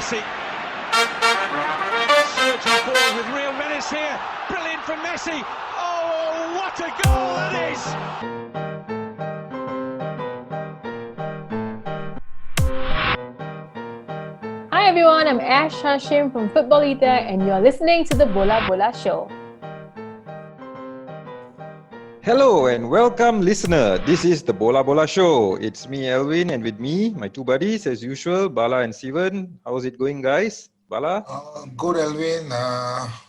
Messi. Surging forward with real menace here. Brilliant from Messi. Oh, what a goal that is! Hi everyone, I'm Ash Hashim from Futbolita and you're listening to the Bola Bola Show. Hello and welcome listener. This is the Bola Bola Show. It's me Elvin and with me, my two buddies as usual, Bala and Steven. How's it going guys? Bala? Good Elvin.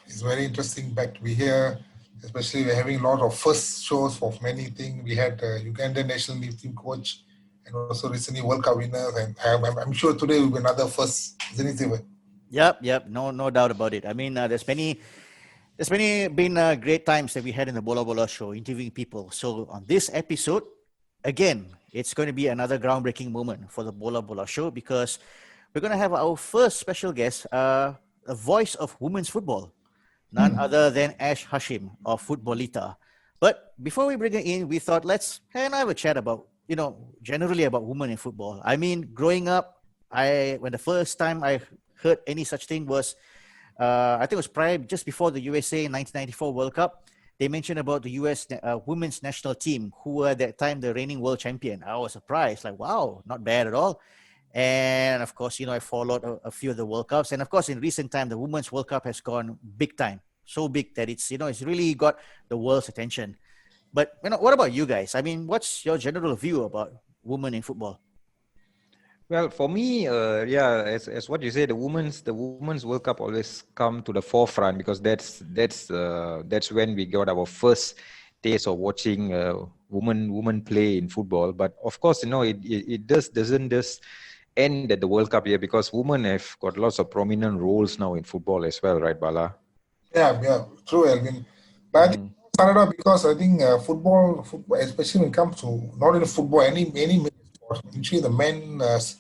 It's very interesting back to be here. Especially we're having a lot of first shows of many things. We had Ugandan national team coach and also recently World Cup winners. And I'm sure today will be another first, isn't it, Steven? Yep. No doubt about it. I mean, there's been great times that we had in the Bola Bola Show interviewing people. So on this episode, again, it's going to be another groundbreaking moment for the Bola Bola Show because we're going to have our first special guest, a voice of women's football, none other than Ash Hashim of Futbolita. But before we bring her in, we thought let's have a chat about, generally about women in football. I mean, growing up, when the first time I heard any such thing was, I think it was prior, just before the USA 1994 World Cup, they mentioned about the US women's national team, who were at that time the reigning world champion. I was surprised, like, wow, not bad at all. And of course, I followed a few of the World Cups. And of course, in recent time, the Women's World Cup has gone big time. So big that it's really got the world's attention. But, what about you guys? I mean, what's your general view about women in football? Well, for me, as what you say, the women's World Cup always come to the forefront because that's when we got our first taste of watching women play in football. But of course, it doesn't just end at the World Cup here because women have got lots of prominent roles now in football as well, right, Bala? Yeah, true, Elvin. But I think it started out because I think football, especially when it comes to not only football, any sport, usually the men's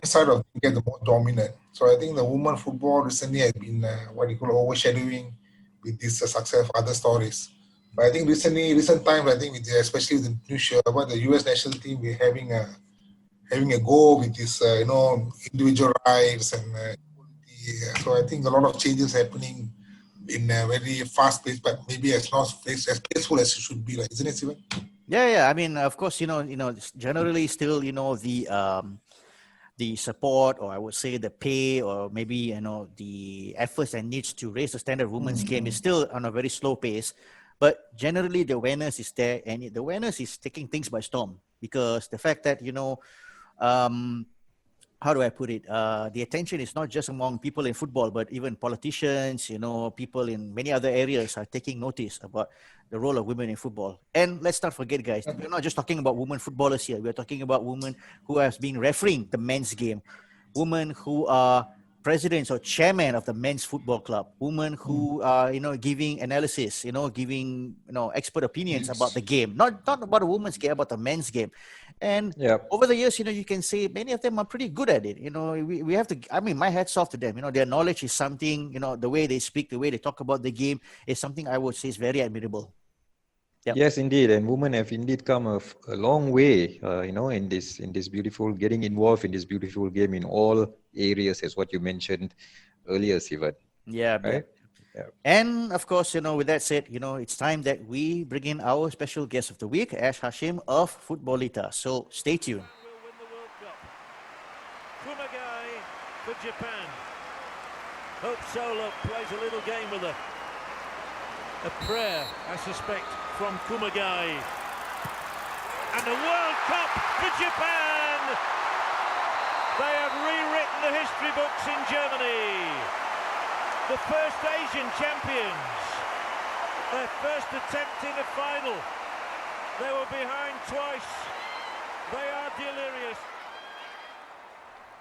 side of things get the more dominant. So I think the women football recently has been overshadowing with this success of other stories. But I think recent times, I think especially with the news about the US national team, we're having a go with this, individual rights and equality. So I think a lot of changes happening in a very fast pace, but maybe as peaceful as it should be, like, isn't it, Steven? Yeah. I mean, of course, generally still, the support, or I would say the pay, or maybe, the efforts and needs to raise the standard of women's game is still on a very slow pace. But generally, the awareness is there, and the awareness is taking things by storm because the fact that, how do I put it? The attention is not just among people in football, but even politicians, people in many other areas are taking notice about the role of women in football. And let's not forget, guys, we're not just talking about women footballers here. We're talking about women who have been refereeing the men's game, women who are presidents or chairman of the men's football club, women who are, giving analysis, giving, expert opinions about the game, not about the women's game, about the men's game. And over the years, you can say many of them are pretty good at it. We have to, I mean, my hat's off to them. Their knowledge is something, the way they speak, the way they talk about the game is something I would say is very admirable. Yep. Yes, indeed, and women have indeed come a long way, in this beautiful, getting involved in this beautiful game in all areas, as what you mentioned earlier, Sivan. Yeah, right? Yeah. And of course, with that said, it's time that we bring in our special guest of the week, Ash Hashim of Futbolita. So stay tuned. Will win the World Cup. Kumagai for Japan. Hope Solo plays a little game with her. A prayer, I suspect, from Kumagai. And a World Cup for Japan! They have rewritten the history books in Germany. The first Asian champions. Their first attempt in a final. They were behind twice. They are delirious.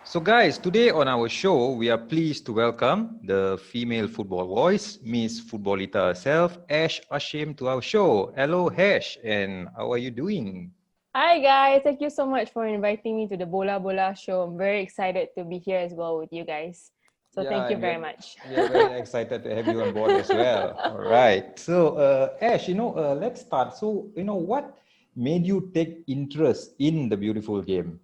So guys, today on our show, we are pleased to welcome the female football voice, Miss Futbolita herself, Ash Hashim, to our show. Hello, Ash, and how are you doing? Hi guys, thank you so much for inviting me to the Bola Bola Show. I'm very excited to be here as well with you guys. So thank you very much. We are very excited to have you on board as well. All right. So Ash, let's start. So, what made you take interest in the beautiful game?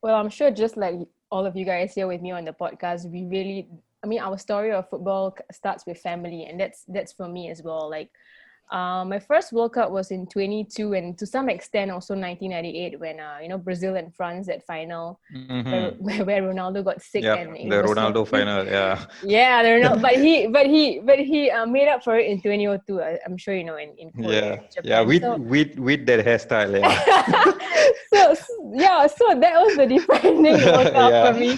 Well, I'm sure just like all of you guys here with me on the podcast. We really, I mean, our story of football starts with family, and that's for me as well. Like, my first World Cup was in 22, and to some extent also 1998 when Brazil and France, that final where, Mm-hmm. where Ronaldo got sick, Yep, and it the was so Ronaldo final. Yeah. yeah, the Ronaldo, but he made up for it in 2002. I'm sure you know, in Korea Yeah. and Yeah. Japan. With So with with that hairstyle. Yeah. so that was the defining World Cup for Yeah. me.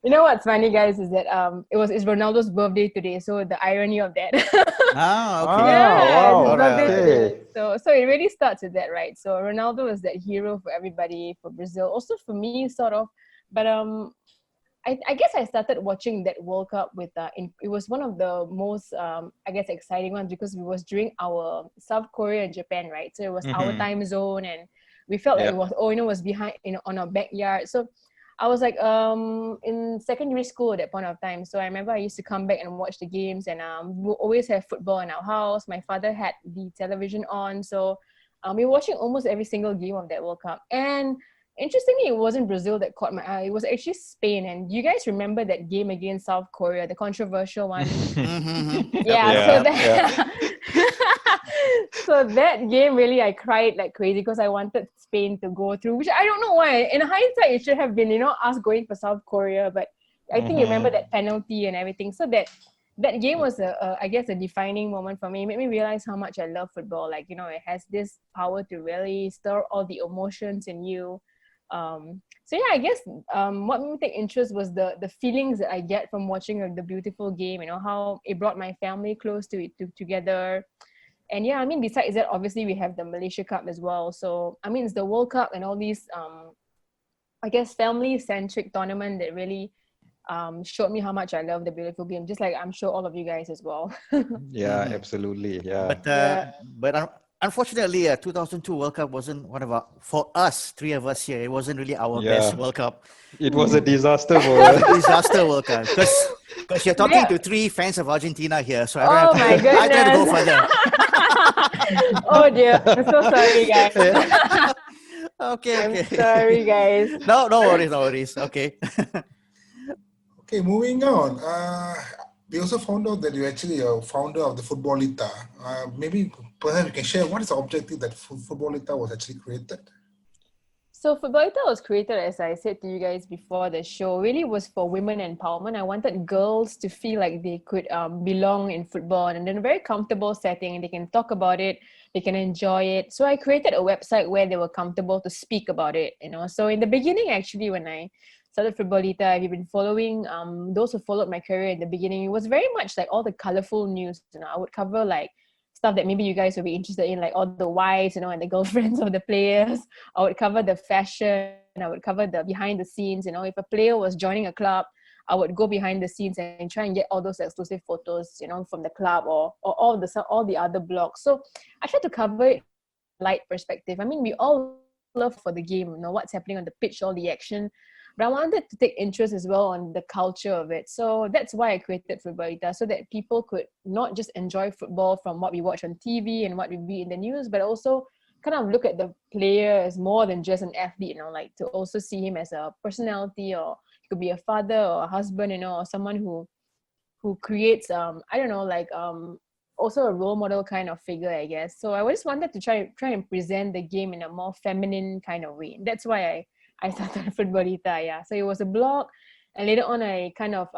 You know what's funny, guys, is that it's Ronaldo's birthday today. So the irony of that. Ah, okay. Ah, Yeah, it's his wow. All right, all birthday right. today. Okay. So it really starts with that, right? So Ronaldo was that hero for everybody, for Brazil, also for me, sort of. But I guess I started watching that World Cup with it was one of the most I guess exciting ones because it was during our South Korea and Japan, right? So it was our Mm-hmm. time zone, and we felt like it Yeah. was was behind, on our backyard. So I was like in secondary school at that point of time. So I remember I used to come back and watch the games, and we always have football in our house. My father had the television on, so we were watching almost every single game of that World Cup. And interestingly, it wasn't Brazil that caught my eye. It was actually Spain. And do you guys remember that game against South Korea, the controversial one? Mm-hmm. Yep, Yeah, yep, so Yeah. yep. Yeah. that so that game really I cried like crazy because I wanted Spain to go through, which I don't know why. In hindsight, it should have been, us going for South Korea, but I think you remember Mm-hmm. that penalty and everything. So that game was I guess a defining moment for me. It made me realize how much I love football. Like, it has this power to really stir all the emotions in you. So yeah, I guess what made me take interest was the feelings that I get from watching the beautiful game. How it brought my family close together. And yeah, I mean, besides that, obviously we have the Malaysia Cup as well. So I mean, it's the World Cup and all these I guess family centric tournament that really showed me how much I love the beautiful game. Just like I'm sure all of you guys as well. Yeah. Mm-hmm. Absolutely. Yeah. But Yeah. unfortunately, 2002 World Cup wasn't one of our, for us, three of us here, it wasn't really our best Yeah. World Cup. It was a disaster It for was a us. disaster World Cup because you're talking Yeah. to three fans of Argentina here, so I don't have Oh time my to. I don't have to go goodness. further. Oh dear. I'm so sorry, guys. Okay, I'm okay. sorry, guys. No, no worries, no worries. Okay. Okay, moving on. We also found out that you're actually a founder of the Futbolita. Maybe perhaps you can share what is the objective that Futbolita was actually created? So Futbolita was created, as I said to you guys before the show, really was for women empowerment. I wanted girls to feel like they could belong in football and in a very comfortable setting. They can talk about it, they can enjoy it. So I created a website where they were comfortable to speak about it. So in the beginning, actually, when I started Futbolita, if you've been following, those who followed my career in the beginning, it was very much like all the colorful news. I would cover like stuff that maybe you guys will be interested in, like all the wives, and the girlfriends of the players. I would cover the fashion. I would cover the behind the scenes. If a player was joining a club, I would go behind the scenes and try and get all those exclusive photos, from the club or all the other blogs. So I try to cover it light perspective. I mean, we all love for the game, what's happening on the pitch, all the action. But I wanted to take interest as well on the culture of it. So that's why I created Futbolita, so that people could not just enjoy football from what we watch on TV and what we read in the news, but also kind of look at the player as more than just an athlete, like to also see him as a personality, or he could be a father or a husband, or someone who creates I don't know, like also a role model kind of figure, I guess. So I just wanted to try and present the game in a more feminine kind of way. That's why I started Futbolita, yeah. So it was a blog, and later on I kind of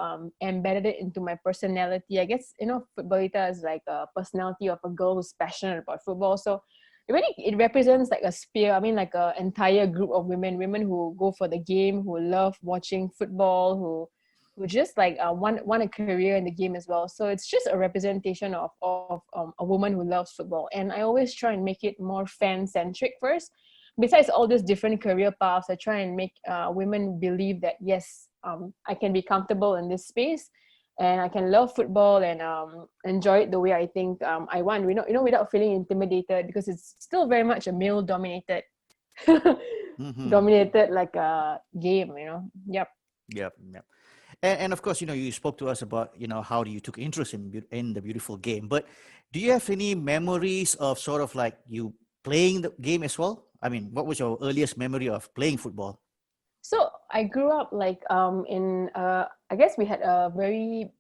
embedded it into my personality. I guess, Futbolita is like a personality of a girl who's passionate about football. So it represents like a sphere. I mean, like an entire group of women who go for the game, who love watching football, who just like want a career in the game as well. So it's just a representation of a woman who loves football. And I always try and make it more fan-centric first. Besides all these different career paths, I try and make women believe that, yes, I can be comfortable in this space, and I can love football and enjoy it the way I think I want. Without feeling intimidated, because it's still very much a male-dominated Mm-hmm. dominated like a game. Yep. Yep, yep. And of course, you spoke to us about, how you took interest in the beautiful game. But do you have any memories of sort of like you playing the game as well? I mean, what was your earliest memory of playing football? So I grew up like in I guess we had a very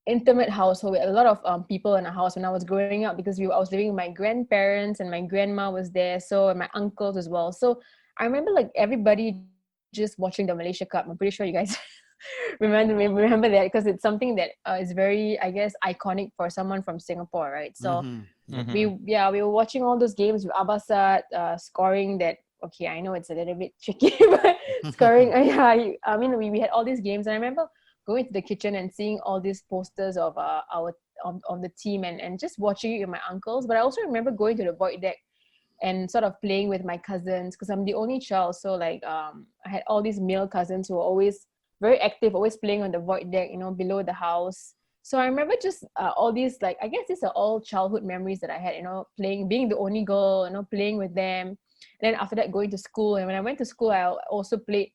intimate household with a lot of people in our house when I was growing up because I was living with my grandparents and my grandma was there, so and my uncles as well. So I remember like everybody just watching the Malaysia Cup. I'm pretty sure you guys remember that because it's something that is very, I guess, iconic for someone from Singapore, right? So Mhm. we were watching all those games with Abasat scoring that. Okay, I know it's a little bit tricky, but scoring. I mean, we had all these games, and I remember going to the kitchen and seeing all these posters of our of the team and just watching it with my uncles. But I also remember going to the void deck and sort of playing with my cousins because I'm the only child. So like I had all these male cousins who were always very active, always playing on the void deck, you know, below the house. So I remember just all these, like, I guess these are all childhood memories that I had, you know, playing, being the only girl, you know, playing with them. And then after that, going to school. And when I went to school, I also played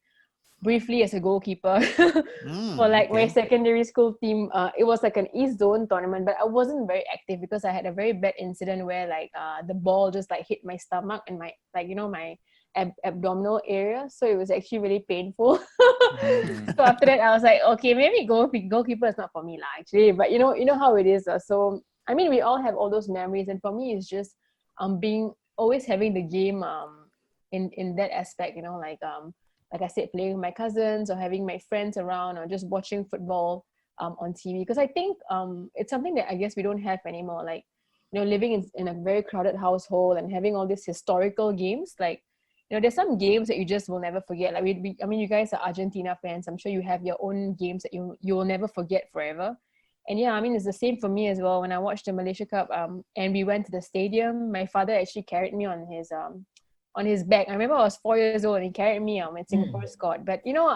briefly as a goalkeeper for like my Okay. secondary school team. It was like an East Zone tournament, but I wasn't very active because I had a very bad incident where like the ball just like hit my stomach and my, like, you know, my abdominal area. So it was actually really painful. Mm. So after that, I was like, okay, maybe goalkeeper is not for me lah, actually. But you know how it is. So I mean, we all have all those memories, and for me, it's just being always having the game in that aspect. You know, like I said, playing with my cousins or having my friends around or just watching football on TV. Because I think it's something that I guess we don't have anymore. Like, you know, living in a very crowded household and having all these historical games. Like, you know, there's some games that you just will never forget. Like I mean, you guys are Argentina fans. I'm sure you have your own games that you will never forget forever. And yeah, I mean, it's the same for me as well. When I watched the Malaysia Cup, and we went to the stadium, my father actually carried me on his back. I remember I was 4 years old and he carried me when Singapore scored. But you know,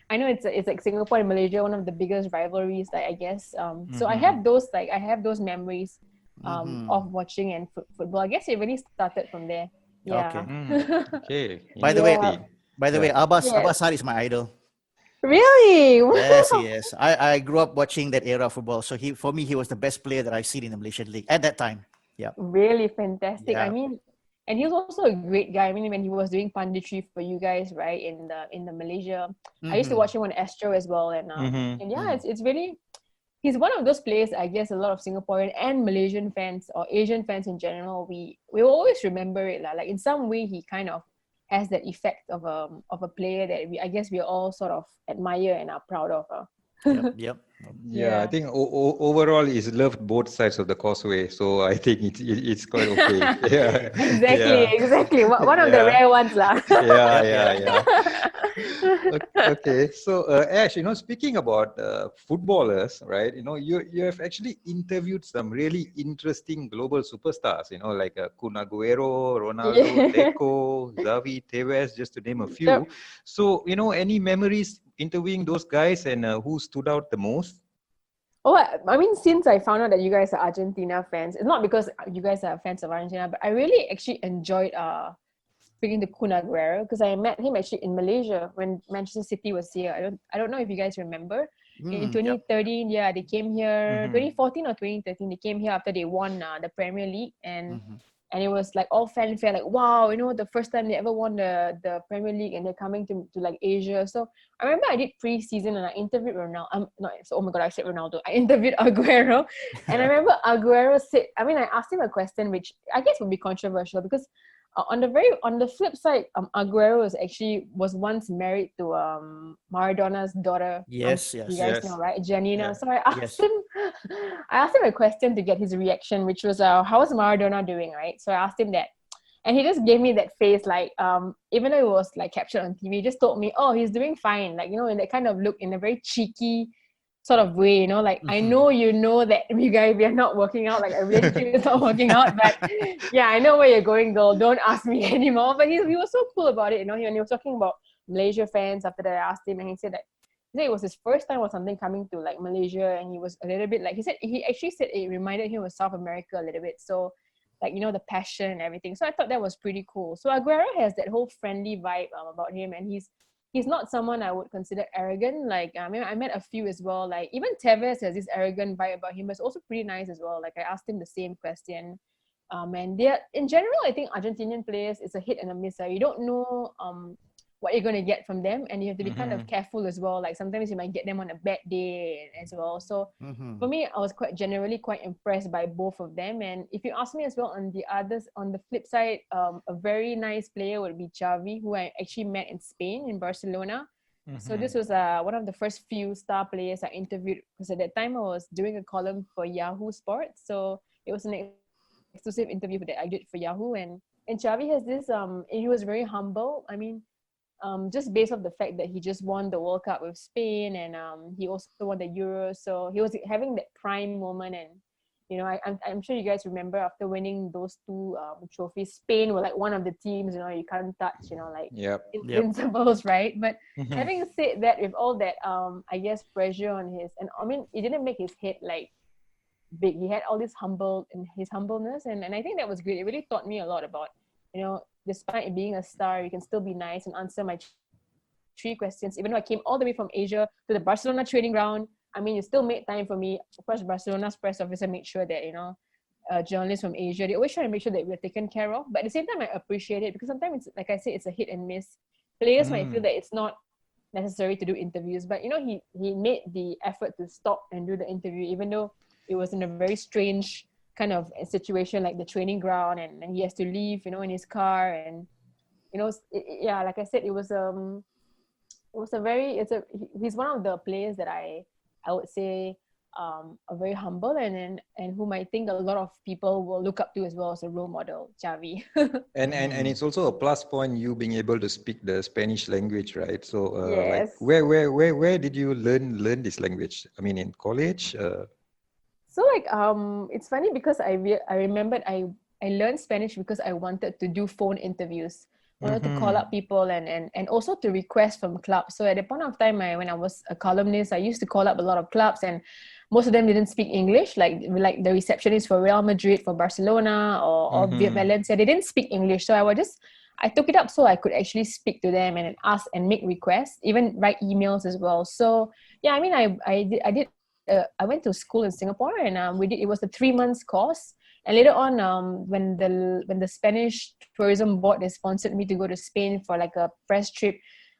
I know it's like Singapore and Malaysia, one of the biggest rivalries, like, I guess. So Mhm. I have those memories of watching and football. I guess it really started from there. Yeah. Okay. Mm. Okay, By the way, Yeah. interesting. by the way, Yeah. Yes. Abbas Sar is my idol. Really? Yes, Wow. he is. I grew up watching that era of football. So for me, he was the best player that I've seen in the Malaysian League at that time. Yeah. Really fantastic. I Yeah. mean, and he was also a great guy. I mean, when he was doing punditry for you guys, right, in the Malaysia, I used to Mm-hmm. watch him on Astro as well, Mhm. and yeah, Mm-hmm. it's really, he's one of those players. I guess a lot of Singaporean and Malaysian fans or Asian fans in general, we will always remember it lah. Like in some way, he kind of has that effect of a player that I guess we all sort of admire and are proud of. Yep. Yep. Yeah, I Yeah. think overall is loved both sides of the causeway, so I think it's quite okay. Yeah, Exactly, yeah, exactly. One of the yeah, rare ones lah. yeah, Yep. Yep. yeah, yeah. Okay, so Ash, speaking about footballers, right? You have actually interviewed some really interesting global superstars. Like Kun Aguero, Ronaldo, Yeah. Deco, Xavi, Tevez, just to name a few. Yep. So any memories interviewing those guys and who stood out the most? Oh, I mean, since I found out that you guys are Argentina fans, it's not because you guys are fans of Argentina, but I really actually enjoyed speaking to Kun Aguero because I met him actually in Malaysia when Manchester City was here. I don't know if you guys remember. In Yep. 2013, yeah, they came here. Mm-hmm. 2014 or 2013, they came here after they won the Premier League, Mm-hmm. and it was like all fanfare, like, wow, you know, the first time they ever won the Premier League, and they're coming to like Asia. So I remember I did pre-season and I interviewed Ronaldo. Not so, oh my god, I said Ronaldo. I interviewed Aguero, and I remember Aguero said, I mean, I asked him a question which I guess would be controversial because on the flip side, Aguero was once married to Maradona's daughter. Yes. You Yes. guys know, Yes. right, Janina. Yeah. So Yes. I asked him a question to get his reaction, which was, "How's Maradona doing?" Right. So I asked him that, and he just gave me that face, like, even though it was like captured on TV, he just told me, "Oh, he's doing fine." Like, you know, in that kind of look, in a very cheeky sort of way, you know, like, I Mm-hmm. know you know that we are not working out, like a relationship is not working out, but yeah, I know where you're going, girl. Don't ask me anymore. But he was so cool about it, you know. When he was talking about Malaysia fans, after that I asked him, and he said it was his first time or something coming to like Malaysia, and he was a little bit like, he actually said it reminded him of South America a little bit. So like, you know, the passion and everything. So I thought that was pretty cool. So Aguero has that whole friendly vibe about him, and he's not someone I would consider arrogant. Like, I mean, I met a few as well. Like even Tevez has this arrogant vibe about him, but it's also pretty nice as well. Like I asked him the same question. And they're, in general, I think Argentinian players, it's a hit and a miss. You don't know what you're going to get from them, and you have to be kind of careful as well. Like sometimes you might get them on a bad day as well. So for me, I was generally quite impressed by both of them. And if you ask me as well, on the flip side, a very nice player would be Xavi, who I actually met in Spain, in Barcelona. So this was one of the first few star players I interviewed, because at that time I was doing a column for Yahoo Sports. So it was an exclusive interview that I did for Yahoo. And Xavi has this, he was very humble. I mean, just based off the fact that he just won the World Cup with Spain, and he also won the Euros. So he was having that prime moment. And I'm sure you guys remember, after winning those two trophies, Spain were like one of the teams you can't touch, like invincibles, right? But having said that, with all that I guess pressure on his, and I mean, it didn't make his head like big. He had all this his humbleness, and I think that was great. It really taught me a lot about, despite being a star, you can still be nice and answer my 3 questions. Even though I came all the way from Asia to the Barcelona training ground, I mean, you still made time for me. Of course, Barcelona's press officer made sure that, journalists from Asia, they always try to make sure that we're taken care of. But at the same time, I appreciate it, because sometimes, like I say, it's a hit and miss. Players might feel that it's not necessary to do interviews, but he made the effort to stop and do the interview, even though it was in a very strange kind of situation, like the training ground, and he has to leave, in his car. And like I said, he's one of the players that I would say are very humble, and whom I think a lot of people will look up to as well as a role model, Xavi. And it's also a plus point, you being able to speak the Spanish language, right? So Yes. like where did you learn this language? I mean, in college? So it's funny, because I remembered I learned Spanish because I wanted to do phone interviews. I wanted to call up people and also to request from clubs. So at the point of time, when I was a columnist, I used to call up a lot of clubs, and most of them didn't speak English. Like the receptionist for Real Madrid, for Barcelona, or Valencia, they didn't speak English. So I took it up so I could actually speak to them and ask and make requests, even write emails as well. So yeah, I mean, I did. I went to school in Singapore, and it was a 3 months course. And later on, when the Spanish tourism board, they sponsored me to go to Spain for like a press trip,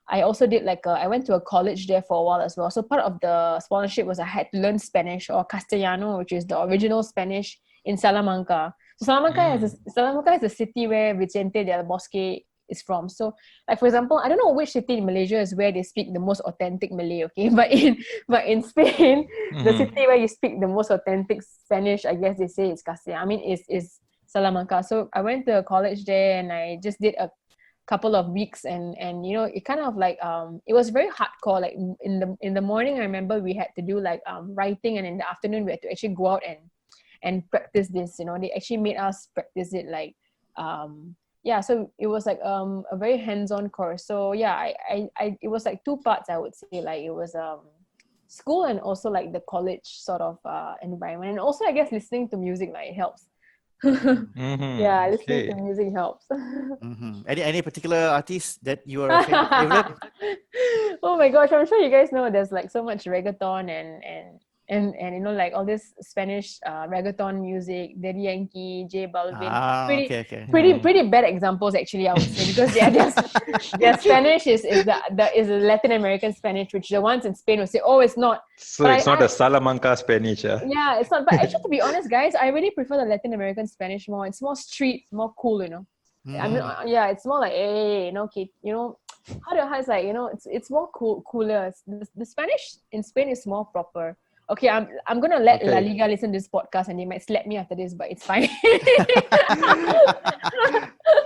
I also did I went to a college there for a while as well. So part of the sponsorship was I had to learn Spanish, or Castellano, which is the original Spanish, in Salamanca. So Salamanca is the city where Vicente del Bosque is from. So, like for example, I don't know which city in Malaysia is where they speak the most authentic Malay, okay? But in Spain, the city where you speak the most authentic Spanish, I guess they say it's Castilla. I mean, is Salamanca. So I went to college there, and I just did a couple of weeks, and it kind of it was very hardcore. Like in the morning, I remember we had to do writing, and in the afternoon we had to actually go out and practice this. They actually made us practice it so it was a very hands-on course. So yeah, I it was 2 parts, I would say. It was school, and also the college sort of environment, and also I guess listening to music it helps. Yeah, listening to music helps. Any particular artist that you are a favorite? Oh my gosh, I'm sure you guys know there's so much reggaeton and all this Spanish reggaeton music, Daddy Yankee, J Balvin. Pretty bad examples, actually, I would say, because their Spanish is the Latin American Spanish, which the ones in Spain will say, oh, it's not. So but it's not the Salamanca Spanish, yeah? Yeah, it's not. But actually, to be honest, guys, I really prefer the Latin American Spanish more. It's more street, more cool, I mean, it's more hey, okay, how it's it's more cooler. The Spanish in Spain is more proper. Okay, I'm gonna let La Liga listen to this podcast, and they might slap me after this, but it's fine.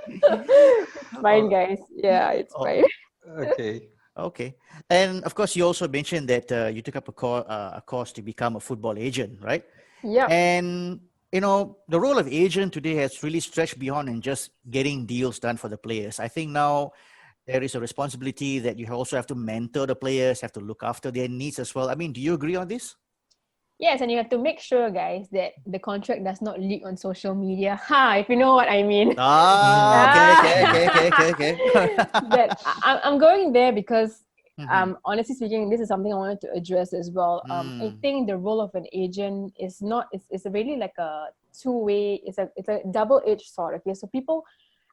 It's fine, guys. Yeah, it's fine. Okay. And of course, you also mentioned that you took up a course to become a football agent, right? Yeah. And the role of agent today has really stretched beyond and just getting deals done for the players. I think now there is a responsibility that you also have to mentor the players, have to look after their needs as well. I mean, do you agree on this? Yes, and you have to make sure, guys, that the contract does not leak on social media. If you know what I mean. Okay. That I'm going there because, honestly speaking, this is something I wanted to address as well. I think the role of an agent is not. It's really like a two-way. It's a double-edged sword. Okay, so people,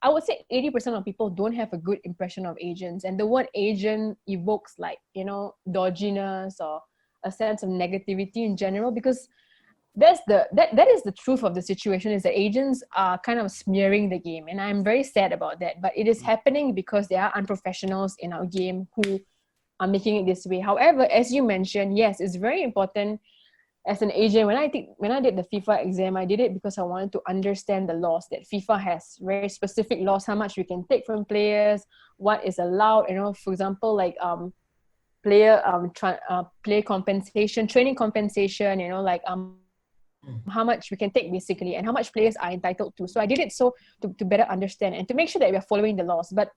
I would say 80% of people don't have a good impression of agents. And the word agent evokes like, dodginess or a sense of negativity in general, because that is the truth of the situation, is that agents are kind of smearing the game. And I'm very sad about that. But it is happening because there are unprofessionals in our game who are making it this way. However, as you mentioned, yes, it's very important as an agent. When I did the FIFA exam, I did it because I wanted to understand the laws, that FIFA has very specific laws, how much we can take from players, what is allowed, for example, like player compensation, training compensation, how much we can take basically, and how much players are entitled to. So I did it to better understand and to make sure that we are following the laws. But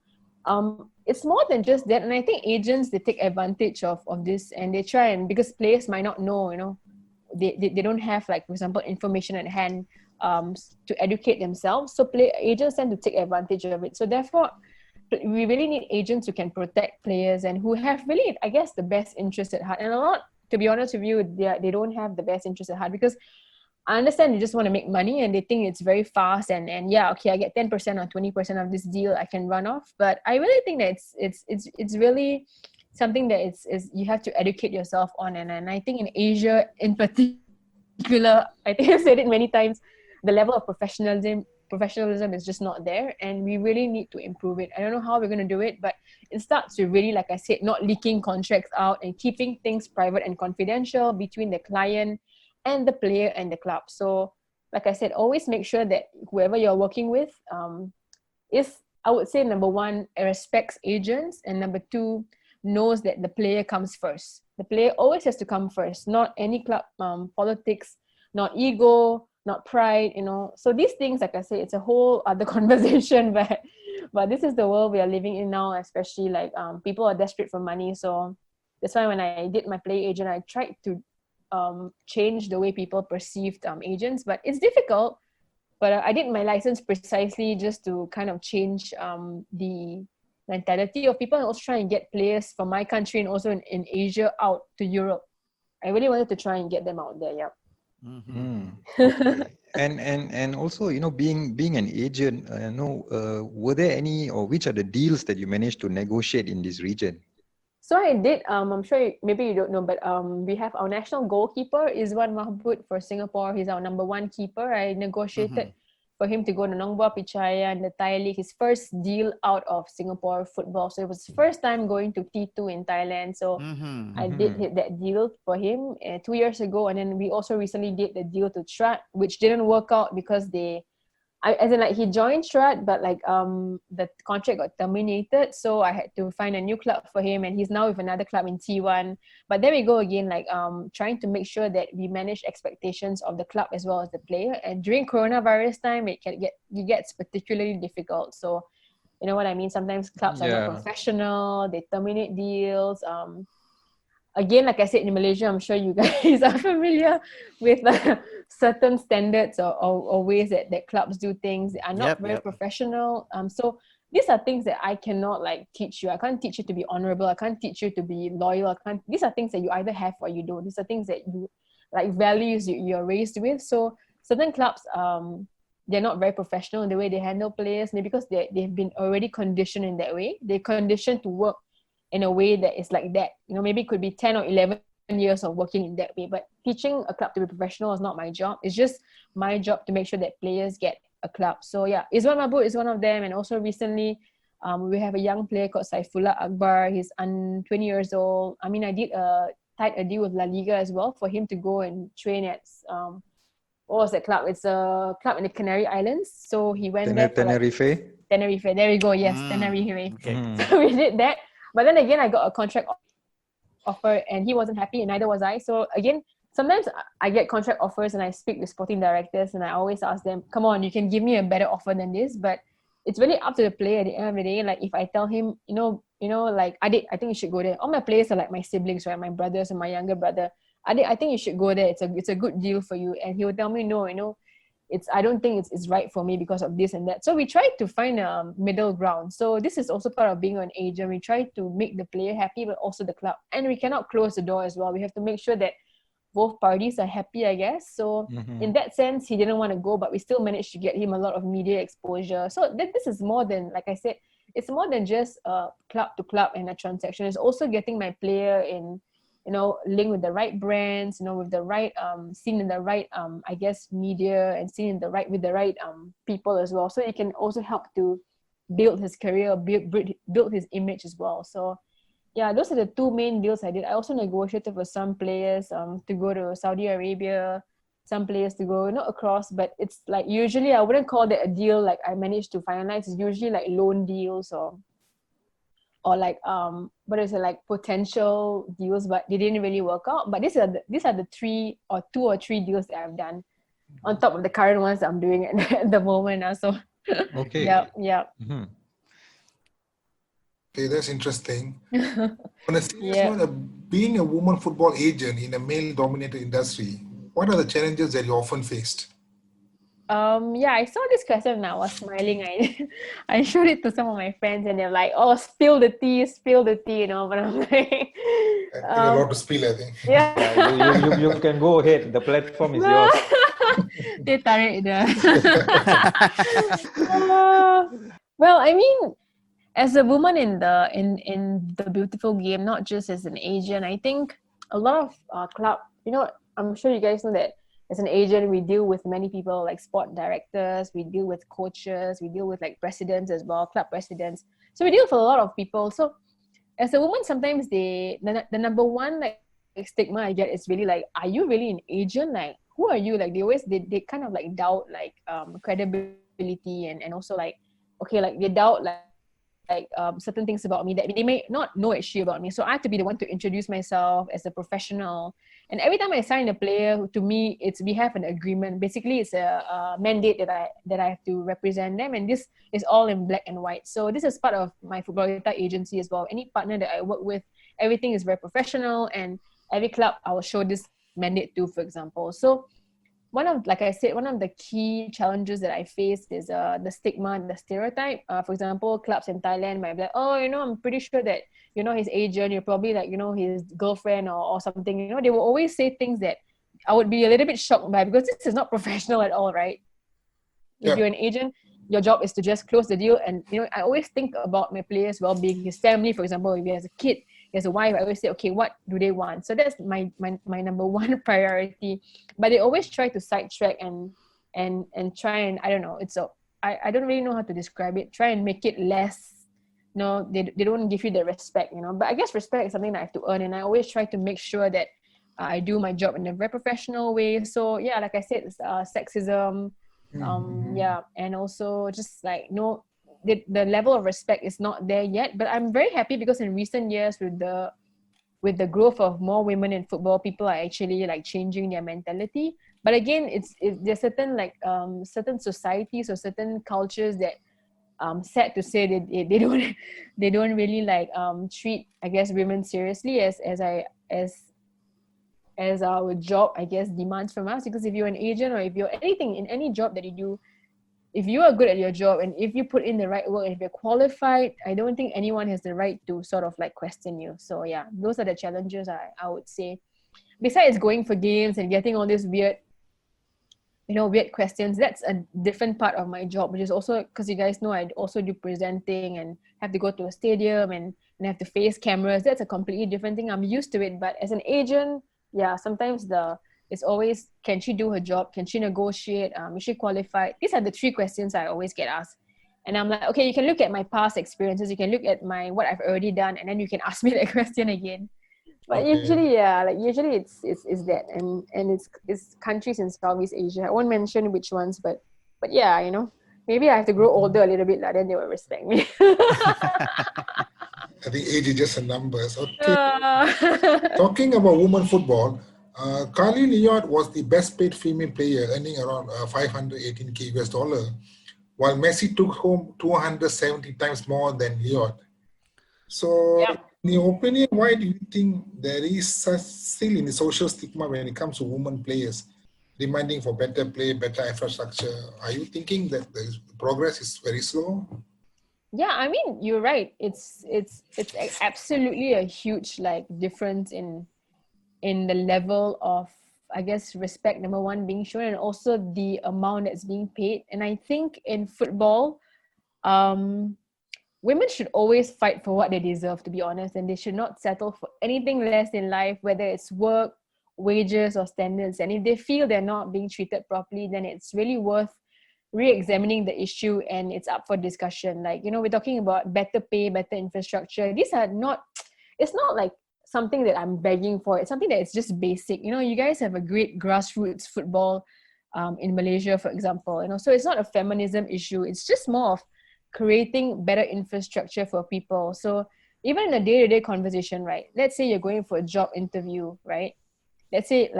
it's more than just that. And I think agents, they take advantage of this, and they try, and because players might not know, they don't have, like, for example, information at hand to educate themselves. So agents tend to take advantage of it. So therefore, we really need agents who can protect players and who have really, I guess, the best interest at heart. And a lot, to be honest with you, they don't have the best interest at heart, because I understand you just want to make money and they think it's very fast and yeah, okay, I get 10% or 20% of this deal, I can run off. But I really think that it's really something that is you have to educate yourself on. And I think in Asia in particular, I think I've said it many times, the level of professionalism is just not there, and we really need to improve it. I don't know how we're going to do it, but it starts with really, like I said, not leaking contracts out and keeping things private and confidential between the client and the player and the club. So like I said, always make sure that whoever you're working with is, I would say, number one, respects agents, and number two, knows that the player comes first. The player always has to come first, not any club politics, not ego, not pride, So these things, like I say, it's a whole other conversation, but this is the world we are living in now, especially like people are desperate for money. So that's why when I did my play agent, I tried to change the way people perceived agents, but it's difficult. But I did my license precisely just to kind of change the mentality of people, and also try and get players from my country and also in Asia out to Europe. I really wanted to try and get them out there. Yeah. Okay. And also, being an agent, were there any, or which are the deals that you managed to negotiate in this region? So I did, I'm sure maybe you don't know, but we have our national goalkeeper, Izwan Mahmud, for Singapore. He's our number one keeper. I negotiated for him to go to Nongbua Pichaya and the Thai League, his first deal out of Singapore football. So it was his first time going to T2 in Thailand. So I did hit that deal for him 2 years ago. And then we also recently did the deal to Strat, which didn't work out because he joined Strat, but the contract got terminated, so I had to find a new club for him, and he's now with another club in T1. But there we go again, trying to make sure that we manage expectations of the club as well as the player. And during coronavirus time, it gets particularly difficult. So you know what I mean? Sometimes clubs are not professional, they terminate deals. Again, like I said, in Malaysia, I'm sure you guys are familiar with certain standards or ways that clubs do things. They are not very professional. So these are things that I cannot teach you. I can't teach you to be honorable. I can't teach you to be loyal. These are things that you either have or you don't. These are things that you values you're raised with. So certain clubs, they're not very professional in the way they handle players, maybe because they've been already conditioned in that way. They're conditioned to work in a way that is like that. Maybe it could be 10 or 11 years of working in that way. But teaching a club to be professional is not my job. It's just my job to make sure that players get a club. So yeah, Izwan Mahmud is one of them. And also recently, we have a young player called Saifulla Agbar. He's 20 years old. I did tied a deal with La Liga as well for him to go and train at what was that club? It's a club in the Canary Islands. So he went there. Tenerife? Tenerife. There we go. Yes, Tenerife. Okay. So we did that. But then again, I got a contract offer and he wasn't happy and neither was I. So again, sometimes I get contract offers and I speak with sporting directors and I always ask them, come on, you can give me a better offer than this. But it's really up to the player at the end of the day. If I tell him, I think you should go there. All my players are like my siblings, right? My brothers and my younger brother. I think you should go there. It's a good deal for you. And he would tell me, no, I don't think it's right for me because of this and that. So we try to find a middle ground. So this is also part of being an agent. We try to make the player happy, but also the club. And we cannot close the door as well. We have to make sure that both parties are happy, I guess. So in that sense, he didn't want to go, but we still managed to get him a lot of media exposure. So this is more than, like I said, it's more than just club to club and a transaction. It's also getting my player in, linked with the right brands, with the right seen in the right I guess media, and seen in the right with the right people as well. So it can also help to build his career, build his image as well. So yeah, those are the two main deals I did. I also negotiated with some players to go to Saudi Arabia, some players to go not across, but it's like usually I wouldn't call that a deal like I managed to finalize. It's usually like loan deals or like what is it, like potential deals, but they didn't really work out. But these are the two or three deals that I've done on top of the current ones that I'm doing at the moment now. So Okay. yeah. Okay, that's interesting. On a serious Yeah. note, being a woman football agent in a male-dominated industry, what are the challenges that you often faced? Yeah, I saw this question and I was smiling. I showed it to some of my friends and they're like, "Oh, spill the tea, But I'm like, I think a lot to spill, I think. yeah. You can go ahead. The platform is yours. They tarik dah. Well, I mean, as a woman in the beautiful game, not just as an Asian, I think a lot of club, I'm sure you guys know that as an agent, we deal with many people like sport directors, we deal with coaches, we deal with like presidents as well, club presidents. So we deal with a lot of people. So as a woman, sometimes the number one like stigma I get is really like, are you really an agent? Like, who are you? Like they kind of like doubt like credibility and also like, okay, like they doubt certain things about me that they may not know actually about me. So I have to be the one to introduce myself as a professional. And every time I sign a player, to me, we have an agreement. Basically, it's a mandate that I have to represent them, and this is all in black and white. So this is part of my Futbolita agency as well. Any partner that I work with, everything is very professional, and every club I will show this mandate to, for example. So one of the key challenges that I face is the stigma and the stereotype. For example, clubs in Thailand might be like, oh, I'm pretty sure that his agent, you're probably like his girlfriend or something. They will always say things that I would be a little bit shocked by, because this is not professional at all, right? If you're an agent, your job is to just close the deal. And I always think about my players' well-being, his family, for example. If he has a kid, he has a wife, I always say, okay, what do they want? So that's my number one priority. But they always try to sidetrack and try and, I don't know, I don't really know how to describe it. Try and make it less. They don't give you the respect. But I guess respect is something that I have to earn, and I always try to make sure that I do my job in a very professional way. So yeah, like I said, it's sexism. And also just like the level of respect is not there yet, but I'm very happy because in recent years with the growth of more women in football, people are actually like changing their mentality. But again, there's certain like certain societies or certain cultures that sad to say they don't really like treat, I guess, women seriously as our job, I guess, demands from us. Because if you're an agent or if you're anything in any job that you do, if you are good at your job and if you put in the right work and if you're qualified, I don't think anyone has the right to sort of like question you. So yeah, those are the challenges I would say. Besides going for games and getting all these weird questions, that's a different part of my job, which is also because you guys know I also do presenting and have to go to a stadium and have to face cameras. That's a completely different thing. I'm used to it. But as an agent, yeah, sometimes it's always, can she do her job? Can she negotiate? Is she qualified? These are the three questions I always get asked. And I'm like, okay, you can look at my past experiences. You can look at what I've already done. And then you can ask me that question again. But usually it's that. And it's countries in Southeast Asia. I won't mention which ones, but yeah, maybe I have to grow older a little bit, then they will respect me. I think age is just a number. Okay. Talking about women football, Carly Liot was the best paid female player, earning around $518K US, while Messi took home 270 times more than Liot. So, in your opinion, why do you think there is still in the social stigma when it comes to women players demanding for better play, better infrastructure? Are you thinking that the progress is very slow? Yeah, I mean, you're right. It's absolutely a huge like difference in the level of I guess, respect, number one, being shown, and also the amount that's being paid. And I think in football, um, women should always fight for what they deserve, to be honest, and they should not settle for anything less in life, whether it's work, wages, or standards. And if they feel they're not being treated properly, then it's really worth re-examining the issue, and it's up for discussion. Like, we're talking about better pay, better infrastructure. These are not, it's not like something that I'm begging for. It's something that it's just basic. You guys have a great grassroots football in Malaysia, for example. So it's not a feminism issue. It's just more of creating better infrastructure for people. So even in a day-to-day conversation, right? Let's say you're going for a job interview, right? Let's say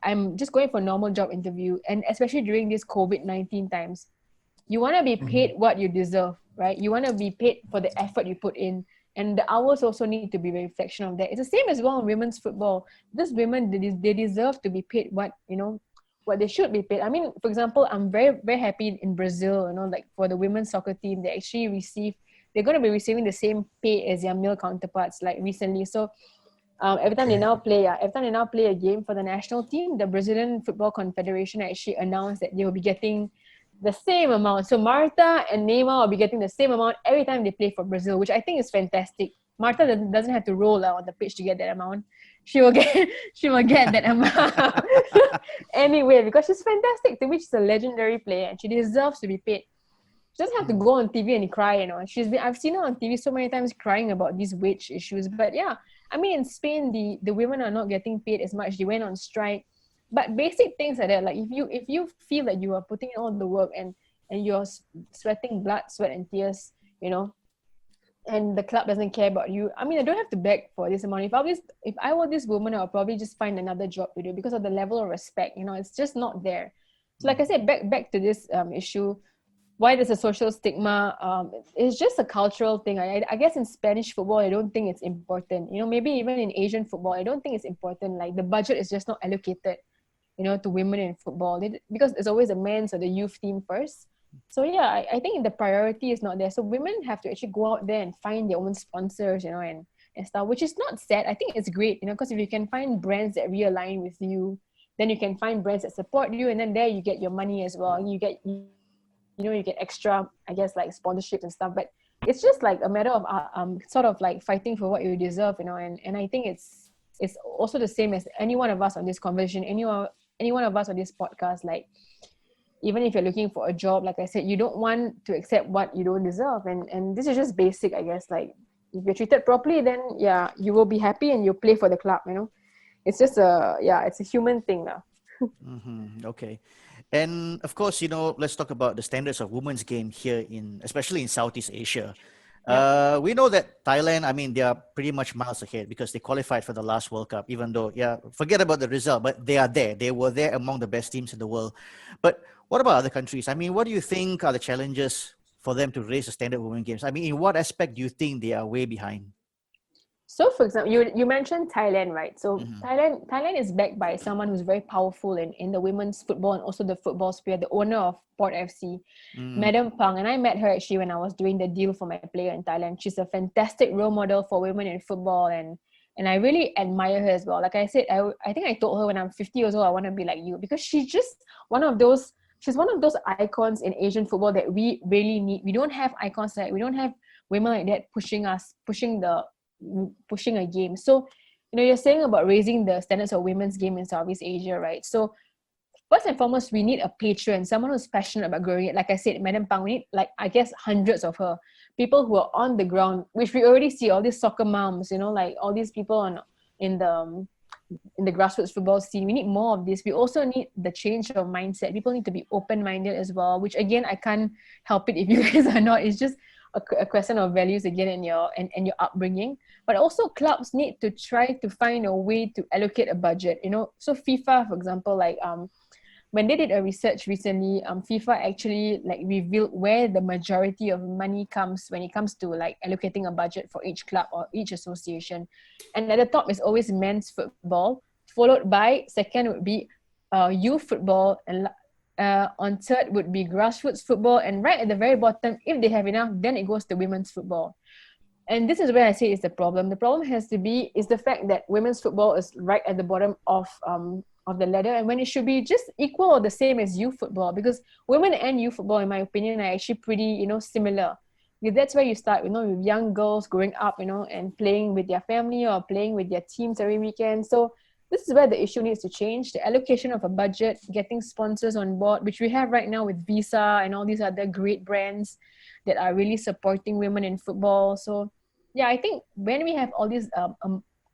I'm just going for a normal job interview, and especially during these COVID-19 times, you want to be paid what you deserve, right? You want to be paid for the effort you put in, and the hours also need to be a reflection of that. It's the same as well in women's football. These women, they deserve to be paid what they should be paid. I mean, for example, I'm very, very happy in Brazil, like for the women's soccer team, they're going to be receiving the same pay as their male counterparts, like recently. So every time they now play a game for the national team, the Brazilian Football Confederation actually announced that they will be getting the same amount. So Marta and Neymar will be getting the same amount every time they play for Brazil, which I think is fantastic. Marta doesn't have to roll out on the pitch to get that amount. She will get that amount anyway, because she's fantastic. To me, she's a legendary player and she deserves to be paid. She doesn't have to go on TV and cry, I've seen her on TV so many times crying about these wage issues. But yeah, I mean, in Spain, the women are not getting paid as much. They went on strike. But basic things like that, like if you feel that you are putting in all the work and you're sweating blood, sweat and tears, and the club doesn't care about you, I mean, I don't have to beg for this amount. If I were this woman, I would probably just find another job to do because of the level of respect. It's just not there. So like I said, back to this issue, why there's a social stigma, it's just a cultural thing. I guess in Spanish football, I don't think it's important. Maybe even in Asian football, I don't think it's important. Like the budget is just not allocated, to women in football because it's always the men's or the youth team first. So yeah, I think the priority is not there. So women have to actually go out there and find their own sponsors, and stuff, which is not sad. I think it's great, because if you can find brands that realign with you, then you can find brands that support you, and then there you get your money as well. You get extra, I guess, like sponsorships and stuff. But it's just like a matter of sort of like fighting for what you deserve, and I think it's also the same as any one of us on this conversation, any one of us on this podcast. Like, even if you're looking for a job, like I said, you don't want to accept what you don't deserve, and this is just basic, I guess. Like, if you're treated properly, then yeah, you will be happy and you'll play for the club. It's just it's a human thing now. Okay. And of course, let's talk about the standards of women's game here especially in Southeast Asia. We know that Thailand, I mean, they are pretty much miles ahead because they qualified for the last World Cup, even though, forget about the result, but they are there. They were there among the best teams in the world. But what about other countries? I mean, what do you think are the challenges for them to raise the standard of women's games? I mean, in what aspect do you think they are way behind? So, for example, you mentioned Thailand, right? So Thailand is backed by someone who's very powerful in the women's football and also the football sphere, the owner of Port FC, Madam Pang. And I met her actually when I was doing the deal for my player in Thailand. She's a fantastic role model for women in football, and I really admire her as well. Like I said, I think I told her when I'm 50 years old, I want to be like you, because she's just one of those icons in Asian football that we really need. We don't have icons we don't have women like that pushing a game. So, you're saying about raising the standards of women's game in Southeast Asia, right? So, first and foremost, we need a patron, someone who's passionate about growing it. Like I said, Madam Pang, we need, I guess, hundreds of her. People who are on the ground, which we already see, all these soccer moms, like all these people in the grassroots football scene. We need more of this. We also need the change of mindset. People need to be open-minded as well, which again, I can't help it if you guys are not. It's just a question of values again and your upbringing. But also clubs need to try to find a way to allocate a budget. So FIFA, for example, when they did a research recently, FIFA actually revealed where the majority of money comes when it comes to allocating a budget for each club or each association. And at the top is always men's football, followed by second would be youth football, and on third would be grassroots football, and right at the very bottom, if they have enough, then it goes to women's football. And this is where I say is the problem. The problem is the fact that women's football is right at the bottom of of the ladder, and when it should be just equal or the same as youth football, because women and youth football, in my opinion, are actually pretty, similar. Because that's where you start, with young girls growing up, and playing with their family or playing with their teams every weekend. So this is where the issue needs to change. The allocation of a budget, getting sponsors on board, which we have right now with Visa and all these other great brands that are really supporting women in football. So yeah, I think when we have all these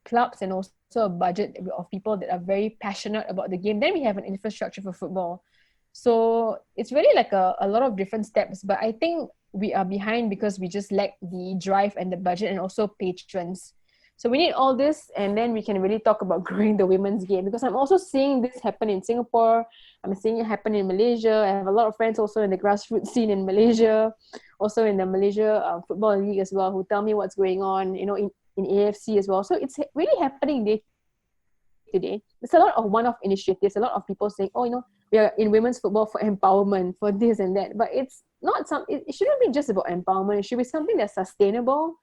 clubs and also a budget of people that are very passionate about the game, then we have an infrastructure for football. So it's really like a lot of different steps, but I think we are behind because we just lack the drive and the budget and also patrons. So we need all this, and then we can really talk about growing the women's game, because I'm also seeing this happen in Singapore. I'm seeing it happen in Malaysia. I have a lot of friends also in the grassroots scene in Malaysia, also in the Malaysia Football League as well, who tell me what's going on, in AFC as well. So it's really happening day to day. There's a lot of one-off initiatives, a lot of people saying, we are in women's football for empowerment, for this and that. But it's not it shouldn't be just about empowerment. It should be something that's sustainable.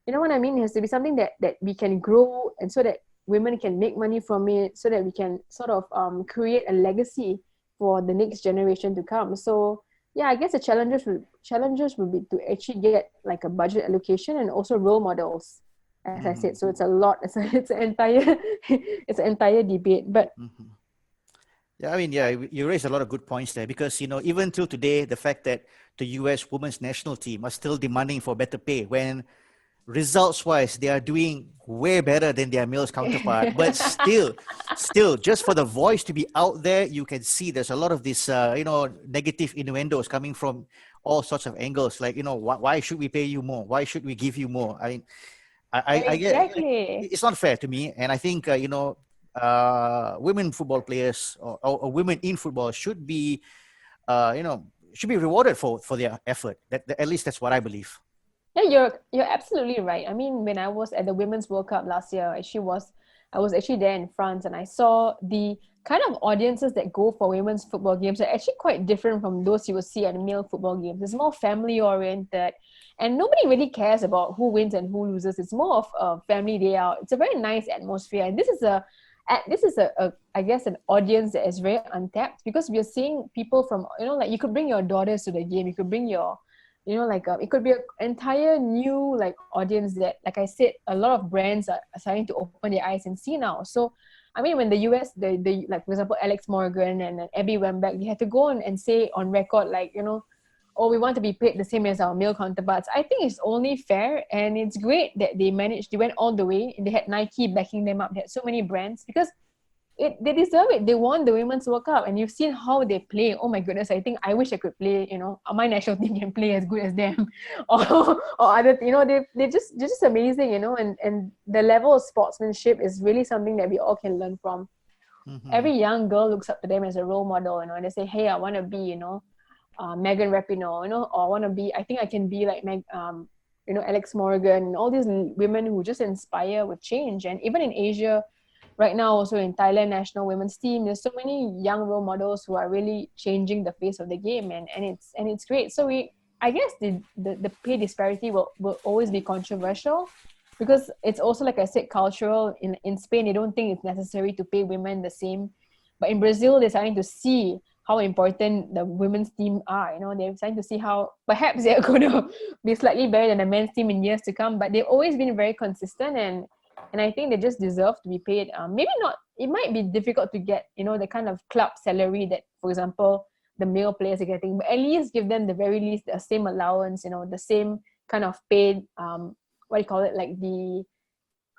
You know what I mean? It has to be something that we can grow, and so that women can make money from it, so that we can sort of create a legacy for the next generation to come. So yeah, I guess the challenges will be to actually get like a budget allocation and also role models, as I said. So it's a lot. It's an entire debate. But yeah, I mean, yeah, you raised a lot of good points there, because even till today, the fact that the US women's national team are still demanding for better pay, when results-wise they are doing way better than their male counterpart, but still, just for the voice to be out there, you can see there's a lot of this, negative innuendos coming from all sorts of angles. Like, why should we pay you more? Why should we give you more? I mean, I get exactly. it's not fair to me, and I think women football players or women in football should be, should be rewarded for their effort. At least that's what I believe. Yeah, you're absolutely right. I mean, when I was at the Women's World Cup last year, I was actually there in France, and I saw the kind of audiences that go for women's football games are actually quite different from those you will see at male football games. It's more family oriented, and nobody really cares about who wins and who loses. It's more of a family day out. It's a very nice atmosphere, and this is a I guess an audience that is very untapped, because we are seeing people from, like, you could bring your daughters to the game, you could bring your it could be an entire new audience that, like I said, a lot of brands are starting to open their eyes and see now. So I mean, when the US, the like, for example, Alex Morgan and Abby Wambach, they had to go on and say on record, we want to be paid the same as our male counterparts. I think it's only fair, and it's great that they went all the way, and they had Nike backing them up. They had so many brands, because they deserve it. They won the Women's World Cup, and you've seen how they play. Oh my goodness, I think I wish I could play, my national team can play as good as them. or other, they're just amazing, and the level of sportsmanship is really something that we all can learn from. Every young girl looks up to them as a role model, and they say, hey, I want to be, Megan Rapinoe, or I want to be, I think I can be like Alex Morgan, and all these women who just inspire with change. And even in Asia right now, also in Thailand national women's team, there's so many young role models who are really changing the face of the game, and it's great. So I guess the pay disparity will always be controversial, because it's also, like I said, cultural. In Spain, they don't think it's necessary to pay women the same, but in Brazil, they're starting to see how important the women's team are. They're starting to see how perhaps they're going to be slightly better than the men's team in years to come, but they've always been very consistent, and I think they just deserve to be paid. Maybe not, it might be difficult to get, the kind of club salary that, for example, the male players are getting, but at least give them the very least the same allowance, the same kind of paid, like the,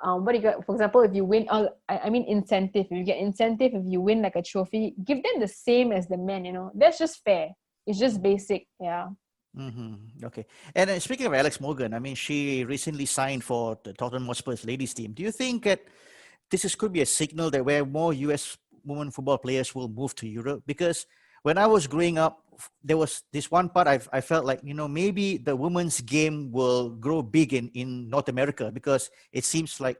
what do you got? For example, if you win, I mean incentive. If you get incentive, if you win like a trophy, give them the same as the men. That's just fair. It's just basic. Yeah. Okay. And speaking of Alex Morgan, I mean, she recently signed for the Tottenham Hotspur's ladies team. Do you think that could be a signal that where more US women football players will move to Europe? Because when I was growing up, there was this one part I felt like, maybe the women's game will grow big in North America, because it seems like,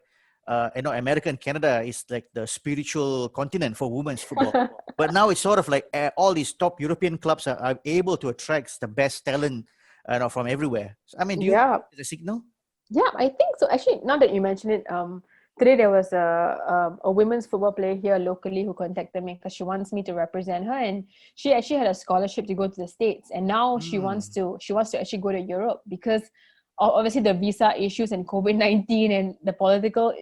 America and Canada is like the spiritual continent for women's football. But now it's sort of like all these top European clubs are able to attract the best talent from everywhere. So, I mean, do you think it's a signal? Yeah, I think so. Actually, now that you mention it, today there was a women's football player here locally who contacted me because she wants me to represent her, and she actually had a scholarship to go to the States, and now she wants to actually go to Europe because obviously the visa issues and COVID-19 and the political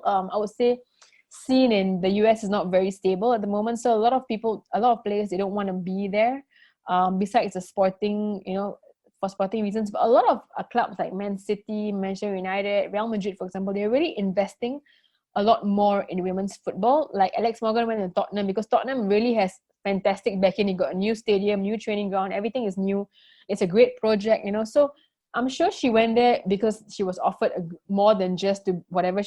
I would say scene in the US is not very stable at the moment. So a lot of players, they don't want to be there. Besides the sporting, for sporting reasons, but a lot of clubs like Man City, Manchester United, Real Madrid, for example, they're really investing a lot more in women's football. Like Alex Morgan went to Tottenham because Tottenham really has fantastic backing. You got a new stadium, new training ground, everything is new. It's a great project, So I'm sure she went there because she was offered more than just to whatever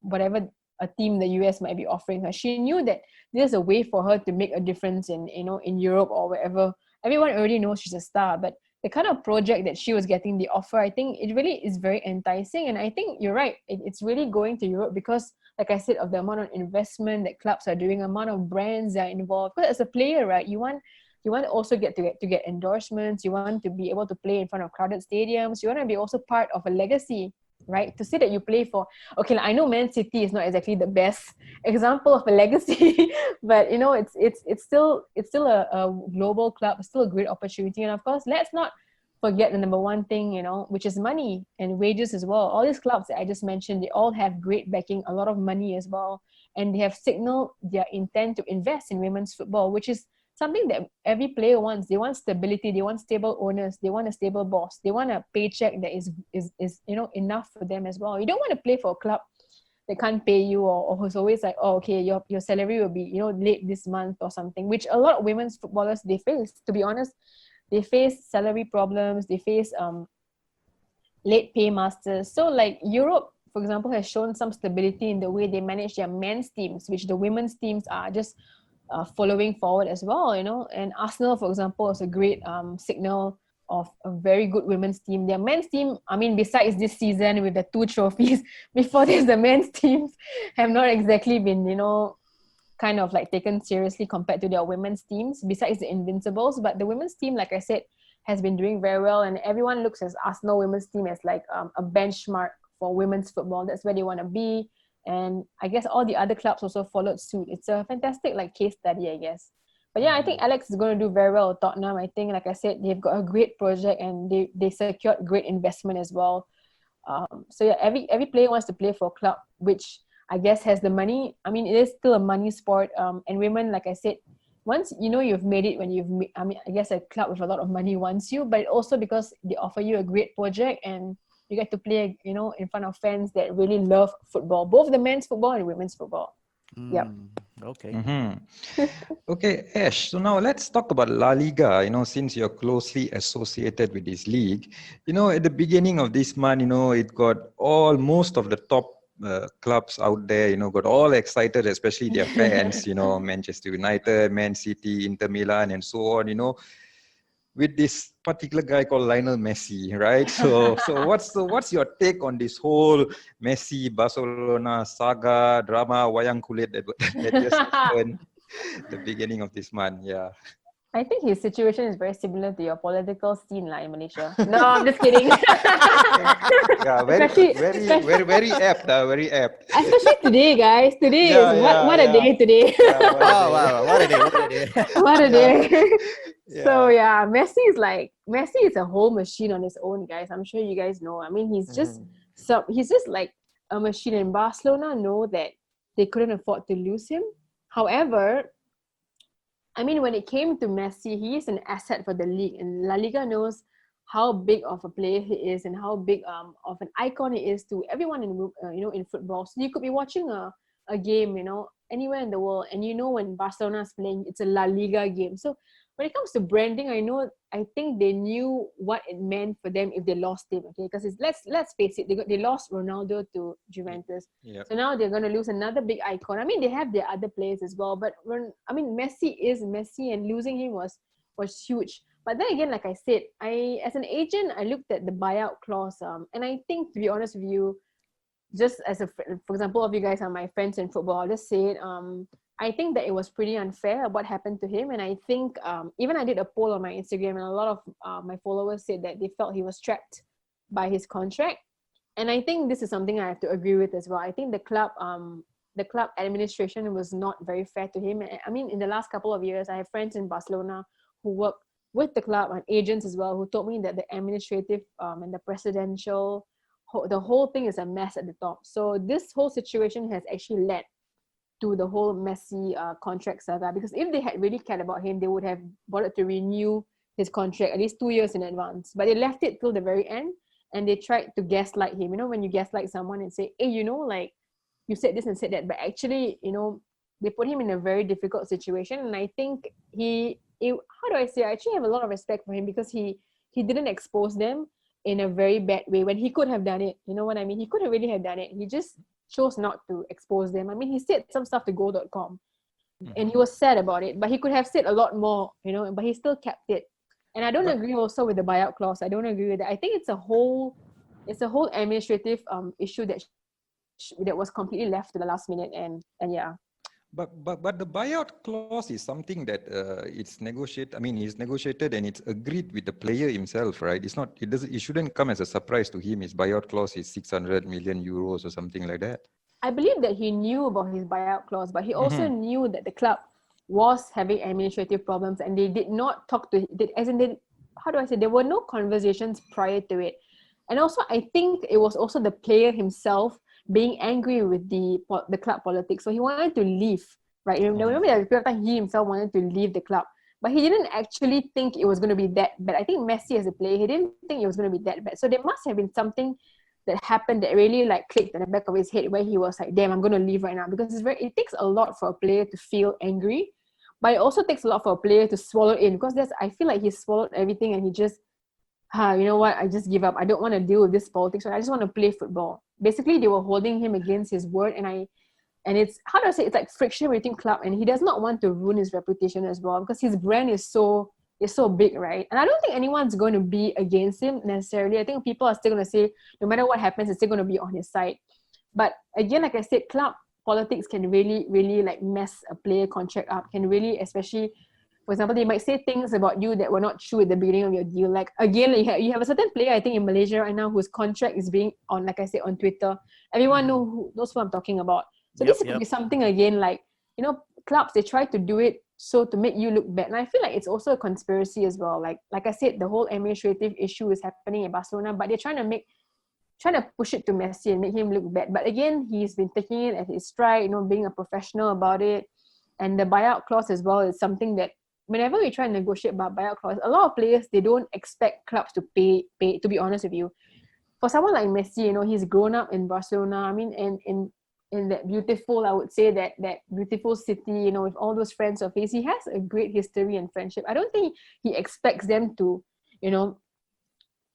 whatever a team in the US might be offering her. She knew that there's a way for her to make a difference in Europe or wherever. Everyone already knows she's a star, but the kind of project that she was getting, the offer, I think it really is very enticing. And I think you're right. It's really going to Europe because, like I said, of the amount of investment that clubs are doing, amount of brands that are involved. Because as a player, right, you want to also get endorsements. You want to be able to play in front of crowded stadiums. You want to be also part of a legacy, right? To say that you play for, okay, I know Man City is not exactly the best example of a legacy, but it's still a global club. It's still a great opportunity, and of course, let's not forget the number one thing, which is money and wages as well. All these clubs that I just mentioned, they all have great backing, a lot of money as well, and they have signaled their intent to invest in women's football, which is something that every player wants. They want stability, they want stable owners, they want a stable boss, they want a paycheck that is enough for them as well. You don't want to play for a club that can't pay you or who's always like, oh, okay, your salary will be late this month or something, which a lot of women's footballers, they face. To be honest, they face salary problems, they face late paymasters. So like Europe, for example, has shown some stability in the way they manage their men's teams, which the women's teams are just following forward as well, And Arsenal, for example, is a great signal of a very good women's team. Their men's team, besides this season with the 2 trophies, before this, the men's teams have not exactly been, kind of like taken seriously compared to their women's teams, besides the Invincibles. But the women's team, like I said, has been doing very well, and everyone looks at Arsenal women's team as like a benchmark for women's football. That's where they want to be. And I guess all the other clubs also followed suit. It's a fantastic case study, I guess. But yeah, I think Alex is going to do very well at Tottenham. I think, like I said, they've got a great project and they secured great investment as well. So yeah, every player wants to play for a club which I guess has the money. It is still a money sport. And women, like I said, once you've made it, I guess a club with a lot of money wants you, but also because they offer you a great project and you get to play, in front of fans that really love football, both the men's football and women's football. Yep. Okay. Mm-hmm. Okay, Ash. So now let's talk about La Liga. Since you're closely associated with this league, at the beginning of this month, it got most of the top clubs out there, got all excited, especially their fans. Manchester United, Man City, Inter Milan, and so on. With this particular guy called Lionel Messi, right? So what's your take on this whole Messi Barcelona saga drama wayang kulit that just happened the beginning of this month? Yeah. I think his situation is very similar to your political scene in Malaysia. No, I'm just kidding. Yeah, very apt, very apt. Especially today, guys. Today Yeah, is yeah, what a yeah. day today. Yeah, what a day. Wow, what a day, what a day. What a day. Yeah. So yeah, Messi is a whole machine on his own, guys. I'm sure you guys know. He's just like a machine, and Barcelona know that they couldn't afford to lose him. However, when it came to Messi, he is an asset for the league, and La Liga knows how big of a player he is and how big of an icon he is to everyone in football. So you could be watching a game, anywhere in the world, and when Barcelona is playing, it's a La Liga game. So when it comes to branding, I think they knew what it meant for them if they lost him, okay? Because let's face it, they lost Ronaldo to Juventus. Yep. So now they're going to lose another big icon. They have their other players as well, but Messi is Messi, and losing him was huge. But then again, like I said, as an agent, I looked at the buyout clause, and I think, to be honest with you, just as for example, if you guys are my friends in football, I'll just say it. I think that it was pretty unfair what happened to him, and I think even I did a poll on my Instagram, and a lot of my followers said that they felt he was trapped by his contract. And I think this is something I have to agree with as well. I think the club administration was not very fair to him. I mean, in the last couple of years, I have friends in Barcelona who work with the club and agents as well, who told me that the administrative and the presidential, the whole thing is a mess at the top. So this whole situation has actually led to the whole messy contract saga, because if they had really cared about him, they would have bothered to renew his contract at least 2 years in advance. But they left it till the very end, and they tried to gaslight him. You know, when you gaslight someone and say, hey, you know, like, you said this and said that, but actually, you know, they put him in a very difficult situation. And I think how do I say, I actually have a lot of respect for him, because he didn't expose them in a very bad way when he could have done it. You know what I mean? He could have really have done it. He just chose not to expose them. I mean, he said some stuff to go.com and he was sad about it, but he could have said a lot more, you know, but he still kept it. And I don't agree also with the buyout clause. I don't agree with that. I think it's a whole administrative issue that was completely left to the last minute, and yeah. But the buyout clause is something that it's negotiated. I mean, it's negotiated and it's agreed with the player himself, right? It shouldn't come as a surprise to him. His buyout clause is 600 million euros or something like that. I believe that he knew about his buyout clause, but he also knew that the club was having administrative problems, and they did not talk to, how do I say, there were no conversations prior to it. And also, I think it was also the player himself being angry with the club politics. So he wanted to leave, right? Remember that period of time he himself wanted to leave the club, but he didn't actually think it was going to be that bad. I think Messi as a player, he didn't think it was going to be that bad. So there must have been something that happened that really like clicked in the back of his head, where he was like, damn, I'm going to leave right now. Because it takes a lot for a player to feel angry, but it also takes a lot for a player to swallow in, because I feel like he swallowed everything and he just, you know what, I just give up. I don't want to deal with this politics. I just want to play football. Basically, they were holding him against his word, and it's, how do I say, it's like friction between club, and he does not want to ruin his reputation as well, because his brand is so big, right? And I don't think anyone's going to be against him necessarily. I think people are still going to say, no matter what happens, it's still going to be on his side. But again, like I said, club politics can really, really like mess a player contract up, can really, especially, for example, they might say things about you that were not true at the beginning of your deal. Like, again, you have a certain player, I think, in Malaysia right now, whose contract is being on, like I said, on Twitter. Everyone knows who I'm talking about. So this could be something, again, like, you know, clubs, they try to do it so to make you look bad. And I feel like it's also a conspiracy as well. Like I said, the whole administrative issue is happening in Barcelona, but they're trying to push it to Messi and make him look bad. But again, he's been taking it at his stride, you know, being a professional about it. And the buyout clause as well is something that whenever we try and negotiate about buyout clause, a lot of players, they don't expect clubs to pay, to be honest with you. For someone like Messi, you know, he's grown up in Barcelona. I mean, in that beautiful, I would say that beautiful city, you know, with all those friends of his, he has a great history and friendship. I don't think he expects them to, you know,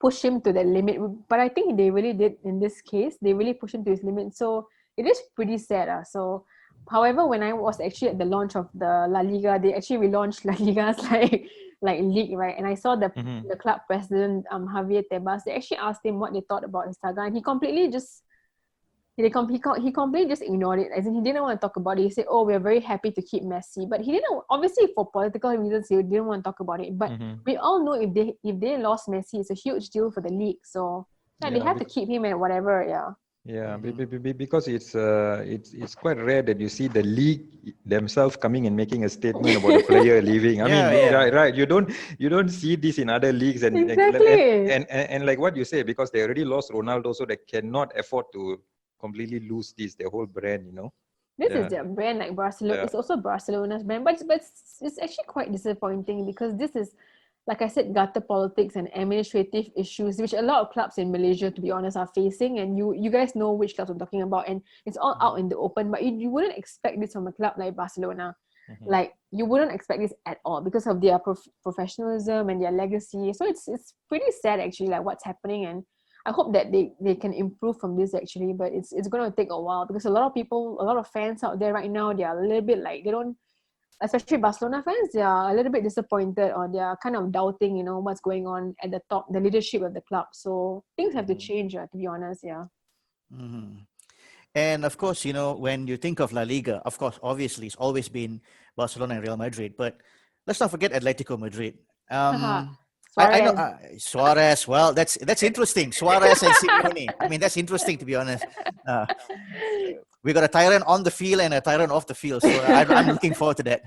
push him to the limit. But I think they really did in this case. They really pushed him to his limit. So it is pretty sad. So, however, when I was actually at the launch of the La Liga, they actually relaunched La Liga's like league, right? And I saw the club president, Javier Tebas. They actually asked him what they thought about his saga, and he completely just ignored it. As in, he didn't want to talk about it. He said, "Oh, we're very happy to keep Messi," but he didn't. Obviously, for political reasons, he didn't want to talk about it. But we all know if they lost Messi, it's a huge deal for the league. So they have to keep him and whatever. Yeah, because it's quite rare that you see the league themselves coming and making a statement about a player leaving. I mean, right? You don't see this in other leagues, and exactly. and like what you say, because they already lost Ronaldo, so they cannot afford to completely lose their whole brand. You know, this is their brand, like Barcelona. It's also Barcelona's brand, but it's actually quite disappointing, because this is, like I said, gutter politics and administrative issues, which a lot of clubs in Malaysia, to be honest, are facing. And you guys know which clubs I'm talking about, and it's all out in the open. But you wouldn't expect this from a club like Barcelona. Like, you wouldn't expect this at all because of their professionalism and their legacy. So it's pretty sad, actually, like what's happening. And I hope that they can improve from this, actually. But it's going to take a while, because a lot of fans out there right now, they are a little bit like, they don't, especially Barcelona fans, they are a little bit disappointed, or they are kind of doubting, you know, what's going on at the top, the leadership of the club. So things have to change, to be honest, And of course, you know, when you think of La Liga, of course, obviously, it's always been Barcelona and Real Madrid. But let's not forget Atletico Madrid. I know Suarez. Suarez. Well, that's interesting. Suarez and Simeone. I mean, that's interesting to be honest. Uh, we got a tyrant on the field and a tyrant off the field, so I'm looking forward to that.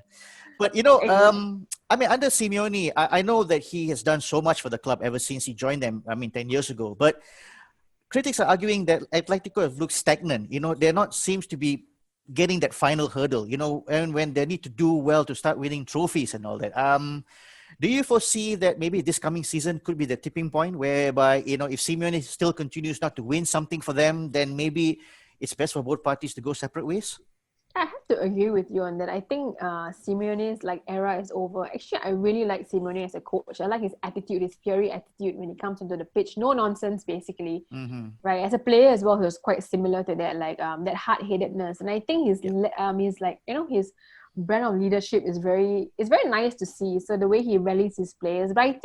But Exactly. I mean, under Simeone, I know that he has done so much for the club ever since he joined them. I mean, 10 years ago. But critics are arguing that Atletico have looked stagnant. They're not seems to be getting that final hurdle. And when they need to do well to start winning trophies and all that. Do you foresee that maybe this coming season could be the tipping point whereby, if Simeone still continues not to win something for them, then maybe it's best for both parties to go separate ways? I have to agree with you on that. I think Simeone's era is over. Actually, I really like Simeone as a coach. I like his attitude, his fiery attitude when he comes onto the pitch. No nonsense, basically. Mm-hmm. Right. As a player as well, he was quite similar to that, that hard-headedness. And I think his his brand of leadership is very nice to see. So the way he rallies his players. But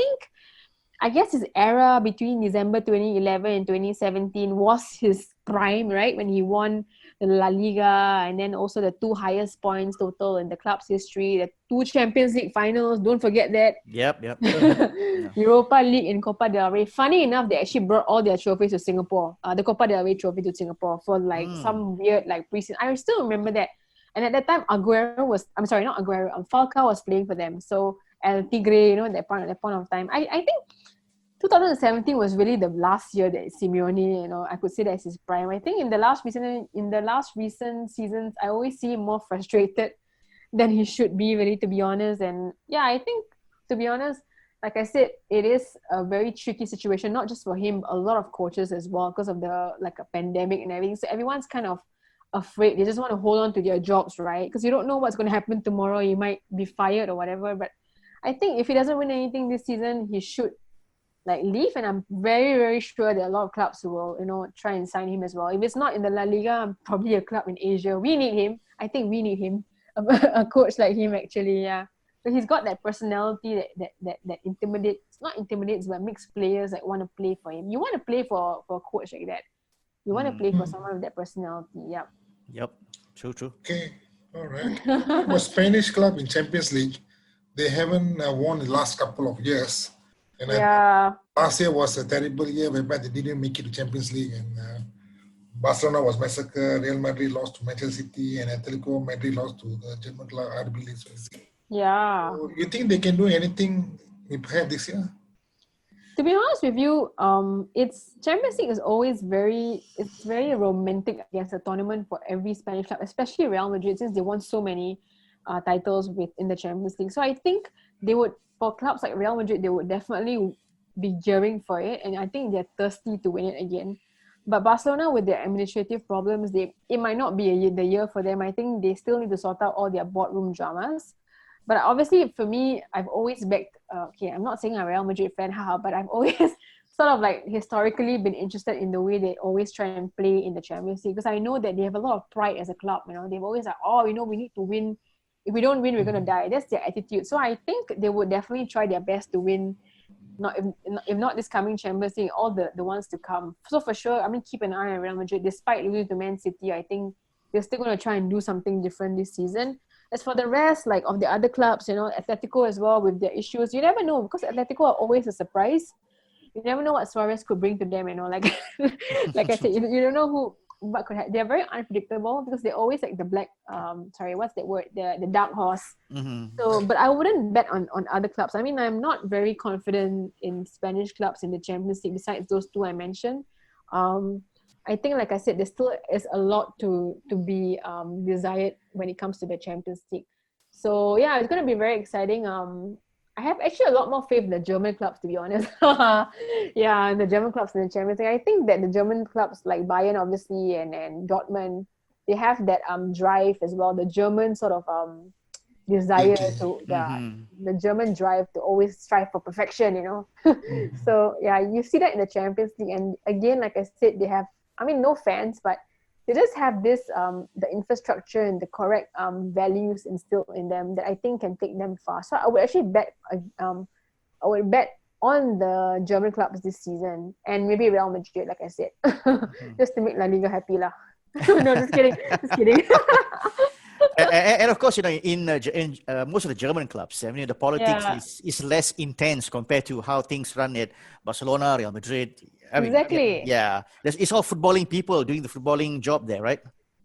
I guess his era between December 2011 and 2017 was his prime, right? When he won the La Liga and then also the 2 highest points total in the club's history, the 2 Champions League finals, don't forget that. Yep. Europa League and Copa del Rey. Funny enough, they actually brought all their trophies to Singapore. The Copa del Rey trophy to Singapore for some weird preseason. I still remember that. And at that time, Falcao was playing for them. So El Tigre, at that point of time. I think 2017 was really the last year that Simeone, I could say that's his prime. I think in the last recent seasons, I always see him more frustrated than he should be, really, to be honest. And yeah, I think, to be honest, like I said, it is a very tricky situation, not just for him, a lot of coaches as well, because of a pandemic and everything. So everyone's kind of afraid. They just want to hold on to their jobs, right? Because you don't know what's going to happen tomorrow. You might be fired or whatever. But I think if he doesn't win anything this season, he should leave, and I'm very, very sure that a lot of clubs will try and sign him as well. If it's not in the La Liga, probably a club in Asia. We need him. I think we need him. A coach like him, actually. Yeah, but he's got that personality that intimidates, not intimidates, but makes players want to play for him. You want to play for a coach like that. You want to play for someone with that personality. Yeah. Yep. True. Okay, all right. For Spanish club in Champions League, they haven't won the last couple of years. And last year was a terrible year whereby they didn't make it to Champions League, and Barcelona was massacred. Real Madrid lost to Manchester City, and Atletico Madrid lost to the German club RB Leipzig. Yeah. So you think they can do anything perhaps this year? To be honest with you, it's Champions League is always very romantic against a tournament for every Spanish club, especially Real Madrid, since they won so many titles in the Champions League. So I think for clubs like Real Madrid, they would definitely be gearing for it, and I think they're thirsty to win it again. But Barcelona, with their administrative problems, it might not be the year for them. I think they still need to sort out all their boardroom dramas. But obviously, for me, I've always backed. I'm not saying I'm a Real Madrid fan, but I've always sort of historically been interested in the way they always try and play in the Champions League, because I know that they have a lot of pride as a club. They've always we need to win. If we don't win, we're gonna die. That's their attitude. So I think they would definitely try their best to win. If not this coming Champions League, all the ones to come. So for sure, keep an eye on Real Madrid. Despite losing to Man City, I think they're still gonna try and do something different this season. As for the rest, of the other clubs, Atletico as well with their issues, you never know, because Atletico are always a surprise. You never know what Suarez could bring to them, like I said, you don't know what could happen. They're very unpredictable because they're always the black, what's that word? The dark horse. Mm-hmm. So, but I wouldn't bet on other clubs. I'm not very confident in Spanish clubs in the Champions League besides those 2 I mentioned. I think, like I said, there still is a lot to be desired when it comes to the Champions League. So yeah, it's going to be very exciting. I have actually a lot more faith in the German clubs, to be honest. Yeah, the German clubs in the Champions League. I think that the German clubs like Bayern, obviously, and Dortmund, they have that drive as well. The German sort of desire the German drive to always strive for perfection. So yeah, you see that in the Champions League. And again, like I said, they have, no fans, but they just have this the infrastructure and the correct values instilled in them that I think can take them far. So I would actually bet on the German clubs this season, and maybe Real Madrid, like I said, just to make La Liga happy lah. No, just kidding. And of course, in most of the German clubs, I mean, the politics Yeah. is less intense compared to how things run at Barcelona, Real Madrid. I mean, Exactly. yeah, it's all footballing people doing the footballing job there, right?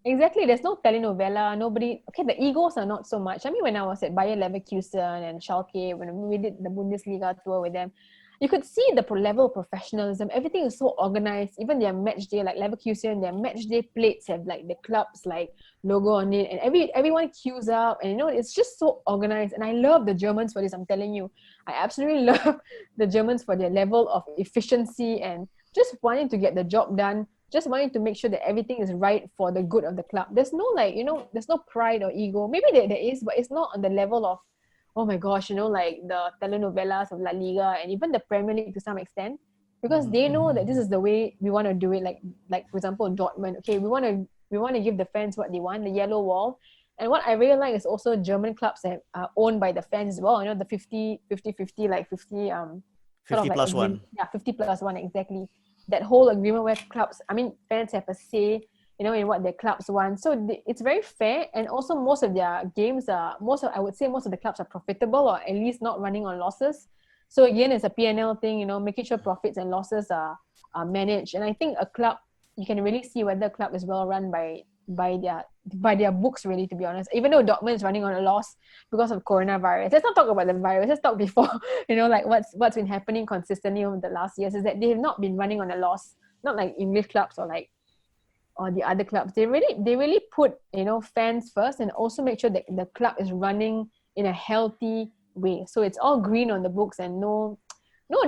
Exactly. There's no telenovela. Nobody. Okay, the egos are not so much. I mean, when I was at Bayer Leverkusen and Schalke, when we did the Bundesliga tour with them, you could see the level of professionalism. Everything is so organized. Even their match day, like Leverkusen, their match day plates have like the club's like logo on it, and everyone queues up, and it's just so organized. And I love the Germans for this. I'm telling you, I absolutely love the Germans for their level of efficiency and just wanting to get the job done, just wanting to make sure that everything is right for the good of the club. There's no there's no pride or ego. Maybe there is, but it's not on the level of, oh my gosh, like the telenovelas of La Liga and even the Premier League to some extent, because they know that this is the way we want to do it. Like for example, Dortmund. Okay, we want to give the fans what they want, the yellow wall. And what I really like is also German clubs that are owned by the fans as well. The 50, like 50 sort of 50 like plus one. Yeah, 50 plus one, exactly. That whole agreement where fans have a say, in what their clubs want. So it's very fair, and also most of their games I would say most of the clubs are profitable, or at least not running on losses. So again, it's a P&L thing, making sure profits and losses are managed. And I think a club, you can really see whether a club is well run by their books, really, to be honest. Even though Dortmund is running on a loss because of coronavirus, let's not talk about the virus, let's talk before, like what's been happening consistently over the last years is that they have not been running on a loss, not like English clubs or the other clubs. They really put fans first, and also make sure that the club is running in a healthy way. So it's all green on the books and no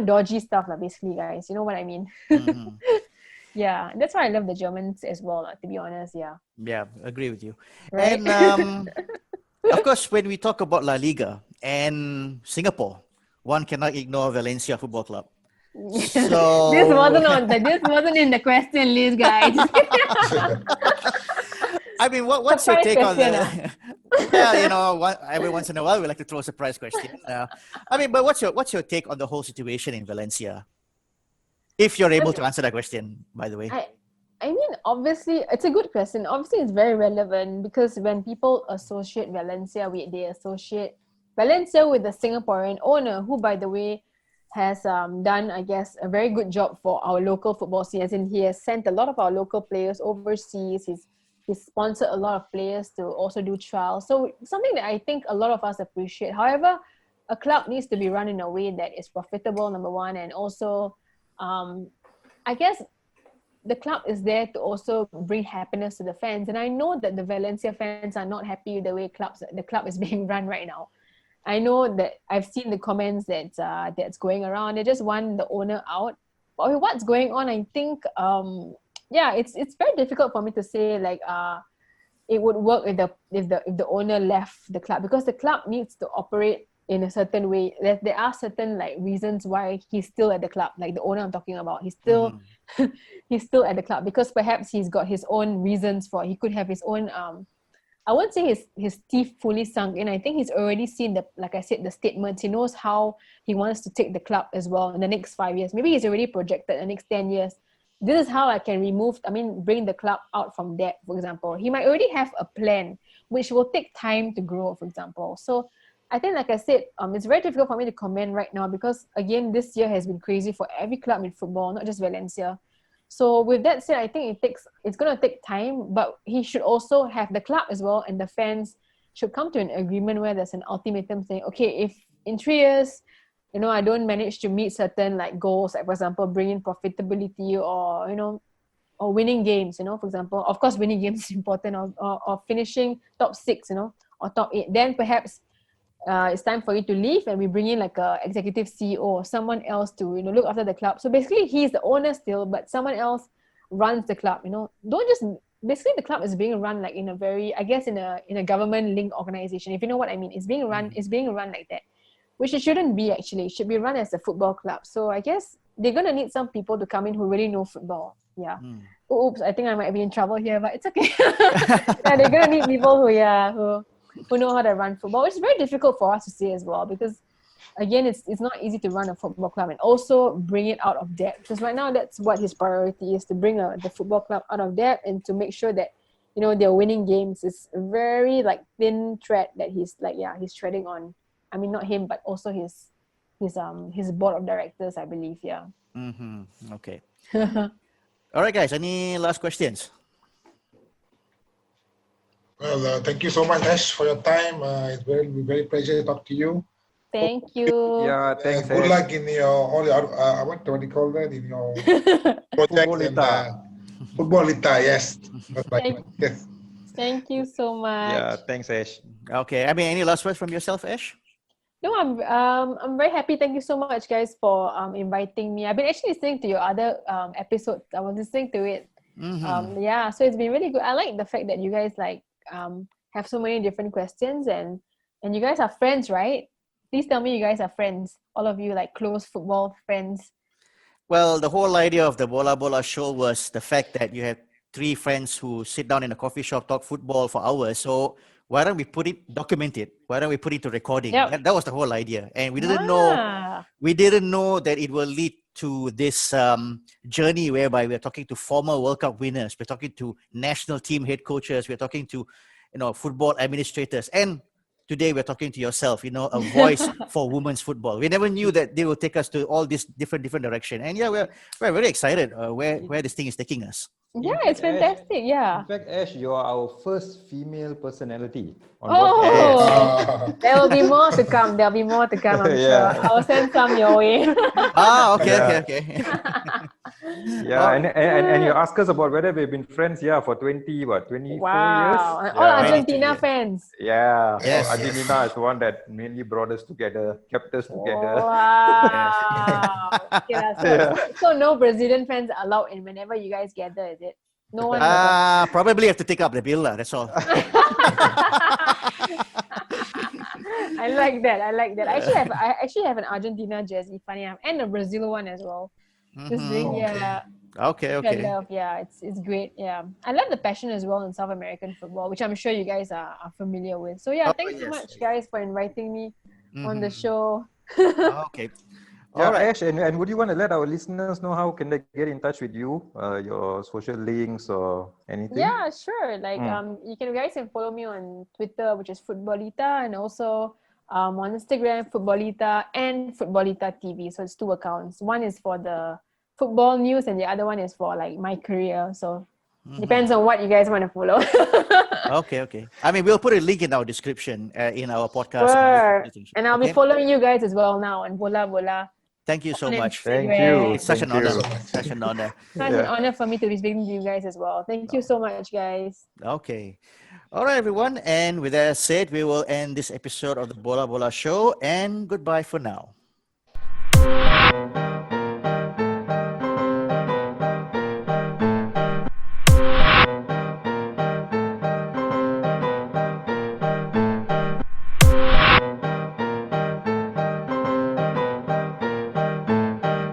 dodgy stuff, basically, guys. You know what I mean? Mhm. Yeah, that's why I love the Germans as well, to be honest. Yeah. Yeah, agree with you. Right? And of course, when we talk about La Liga and Singapore, one cannot ignore Valencia Football Club. this So, wasn't in the question list, guys. I mean, what's your Surprise take on question, the? Well, every once in a while we like to throw a surprise question. I mean, but what's your take on the whole situation in Valencia? If you're able to answer that question, by the way. I mean, obviously, it's a good question. Obviously, it's very relevant because when people associate Valencia they associate Valencia with the Singaporean owner, who, by the way, has done, I guess, a very good job for our local football scene. As in, he has sent a lot of our local players overseas. He's sponsored a lot of players to also do trials. So something that I think a lot of us appreciate. However, a club needs to be run in a way that is profitable, number one, and also, I guess, the club is there to also bring happiness to the fans. And I know that the Valencia fans are not happy with the way the club is being run right now. I know that I've seen the comments that's going around. They just want the owner out. But with what's going on, I think, it's very difficult for me to say it would work if the owner left the club, because the club needs to operate in a certain way. There are certain reasons why he's still at the club. Like the owner I'm talking about, he's still he's still at the club because perhaps he's got his own reasons he could have his own I won't say his teeth fully sunk in. I think he's already seen like I said, the statements. He knows how he wants to take the club as well in the next 5 years. Maybe he's already projected the next 10 years. This is how I can bring the club out from debt, for example. He might already have a plan which will take time to grow, for example. So I think, like I said, it's very difficult for me to comment right now because, again, this year has been crazy for every club in football, not just Valencia. So with that said, I think it's going to take time, but he should also have the club as well, and the fans should come to an agreement where there's an ultimatum saying, okay, if in 3 years, I don't manage to meet certain goals, like for example, bringing profitability or winning games, for example, of course, winning games is important, or finishing top 6, or top 8, then perhaps it's time for you to leave, and we bring in a executive CEO or someone else to look after the club. So basically, he's the owner still, but someone else runs the club. Don't just basically the club is being run in a very, I guess, in a government linked organization. If you know what I mean, it's being run like that, which it shouldn't be. Actually, it should be run as a football club. So I guess they're gonna need some people to come in who really know football. Yeah. Oops, I think I might be in trouble here, but it's okay. Yeah, they're gonna need people who know how to run football. It's very difficult for us to say as well, because again, it's not easy to run a football club and also bring it out of debt, because right now that's what his priority is, to bring the football club out of debt and to make sure that they're winning games. It's very like thin thread that he's treading on. I mean, not him, but also his board of directors, I believe. Yeah. Okay. All right, guys. Any last questions? Well, thank you so much, Ash, for your time. It's very pleasure to talk to you. Thank you. Yeah, thanks, Good Ash. luck in your all your what do you call that in your project and Futbolita. Futbolita. Yes, Thank, yes. thank you so much. Yeah, thanks, Ash. Okay. I mean, any last words from yourself, Ash? No, I'm very happy. Thank you so much, guys, for inviting me. I've been actually listening to your other episodes. I was listening to it. Yeah, so it's been really good. I like the fact that you guys have so many different questions, and you guys are friends, right? Please tell me you guys are friends. All of you like close football friends. Well, the whole idea of the Bola Bola show was the fact that you have three friends who sit down in a coffee shop, talk football for hours. So why don't we document it? Why don't we put it to recording? Yep. That was the whole idea. And we didn't know that it will lead to this journey whereby we're talking to former World Cup winners, we're talking to national team head coaches, we're talking to, football administrators. And today we're talking to yourself, a voice for women's football. We never knew that they will take us to all this different direction. And yeah, we're very excited where this thing is taking us. Yeah, it's fantastic. Yeah. In fact, Ash, you are our first female personality on Oh, there will be more to come. There'll be more to come, I'm sure. I'll send some your way. Okay. Yeah, and you ask us about whether we've been friends, for 24 Wow. years. All Argentina fans. Yeah, Yes, Argentina is the one that mainly brought us together, kept us together. Wow. Okay, so no Brazilian fans allowed in whenever you guys gather, is it? No one. Probably have to take up the bill, that's all. I like that. I actually have an Argentina jersey, funny enough, and a Brazil one as well. Just doing, Okay. I love, it's great. Yeah, I love the passion as well in South American football, which I'm sure you guys are familiar with. So thanks so much, guys, for inviting me on the show. Okay. All right. Ash, and would you want to let our listeners know how can they get in touch with you, your social links or anything? Yeah, sure. You guys can follow me on Twitter, which is Futbolita, and also on Instagram, Futbolita and Futbolita TV. So it's 2 accounts. One is for the football news, and the other one is for my career. So depends on what you guys want to follow. Okay. I mean, we'll put a link in our description in our podcast. Sure. And I'll be following you guys as well now on Bola Bola. Thank you so much. Thank you. It's such an honor. Such an honor. Such an honor for me to be speaking to you guys as well. Thank you so much, guys. Okay. All right, everyone. And with that said, we will end this episode of the Bola Bola Show. And goodbye for now.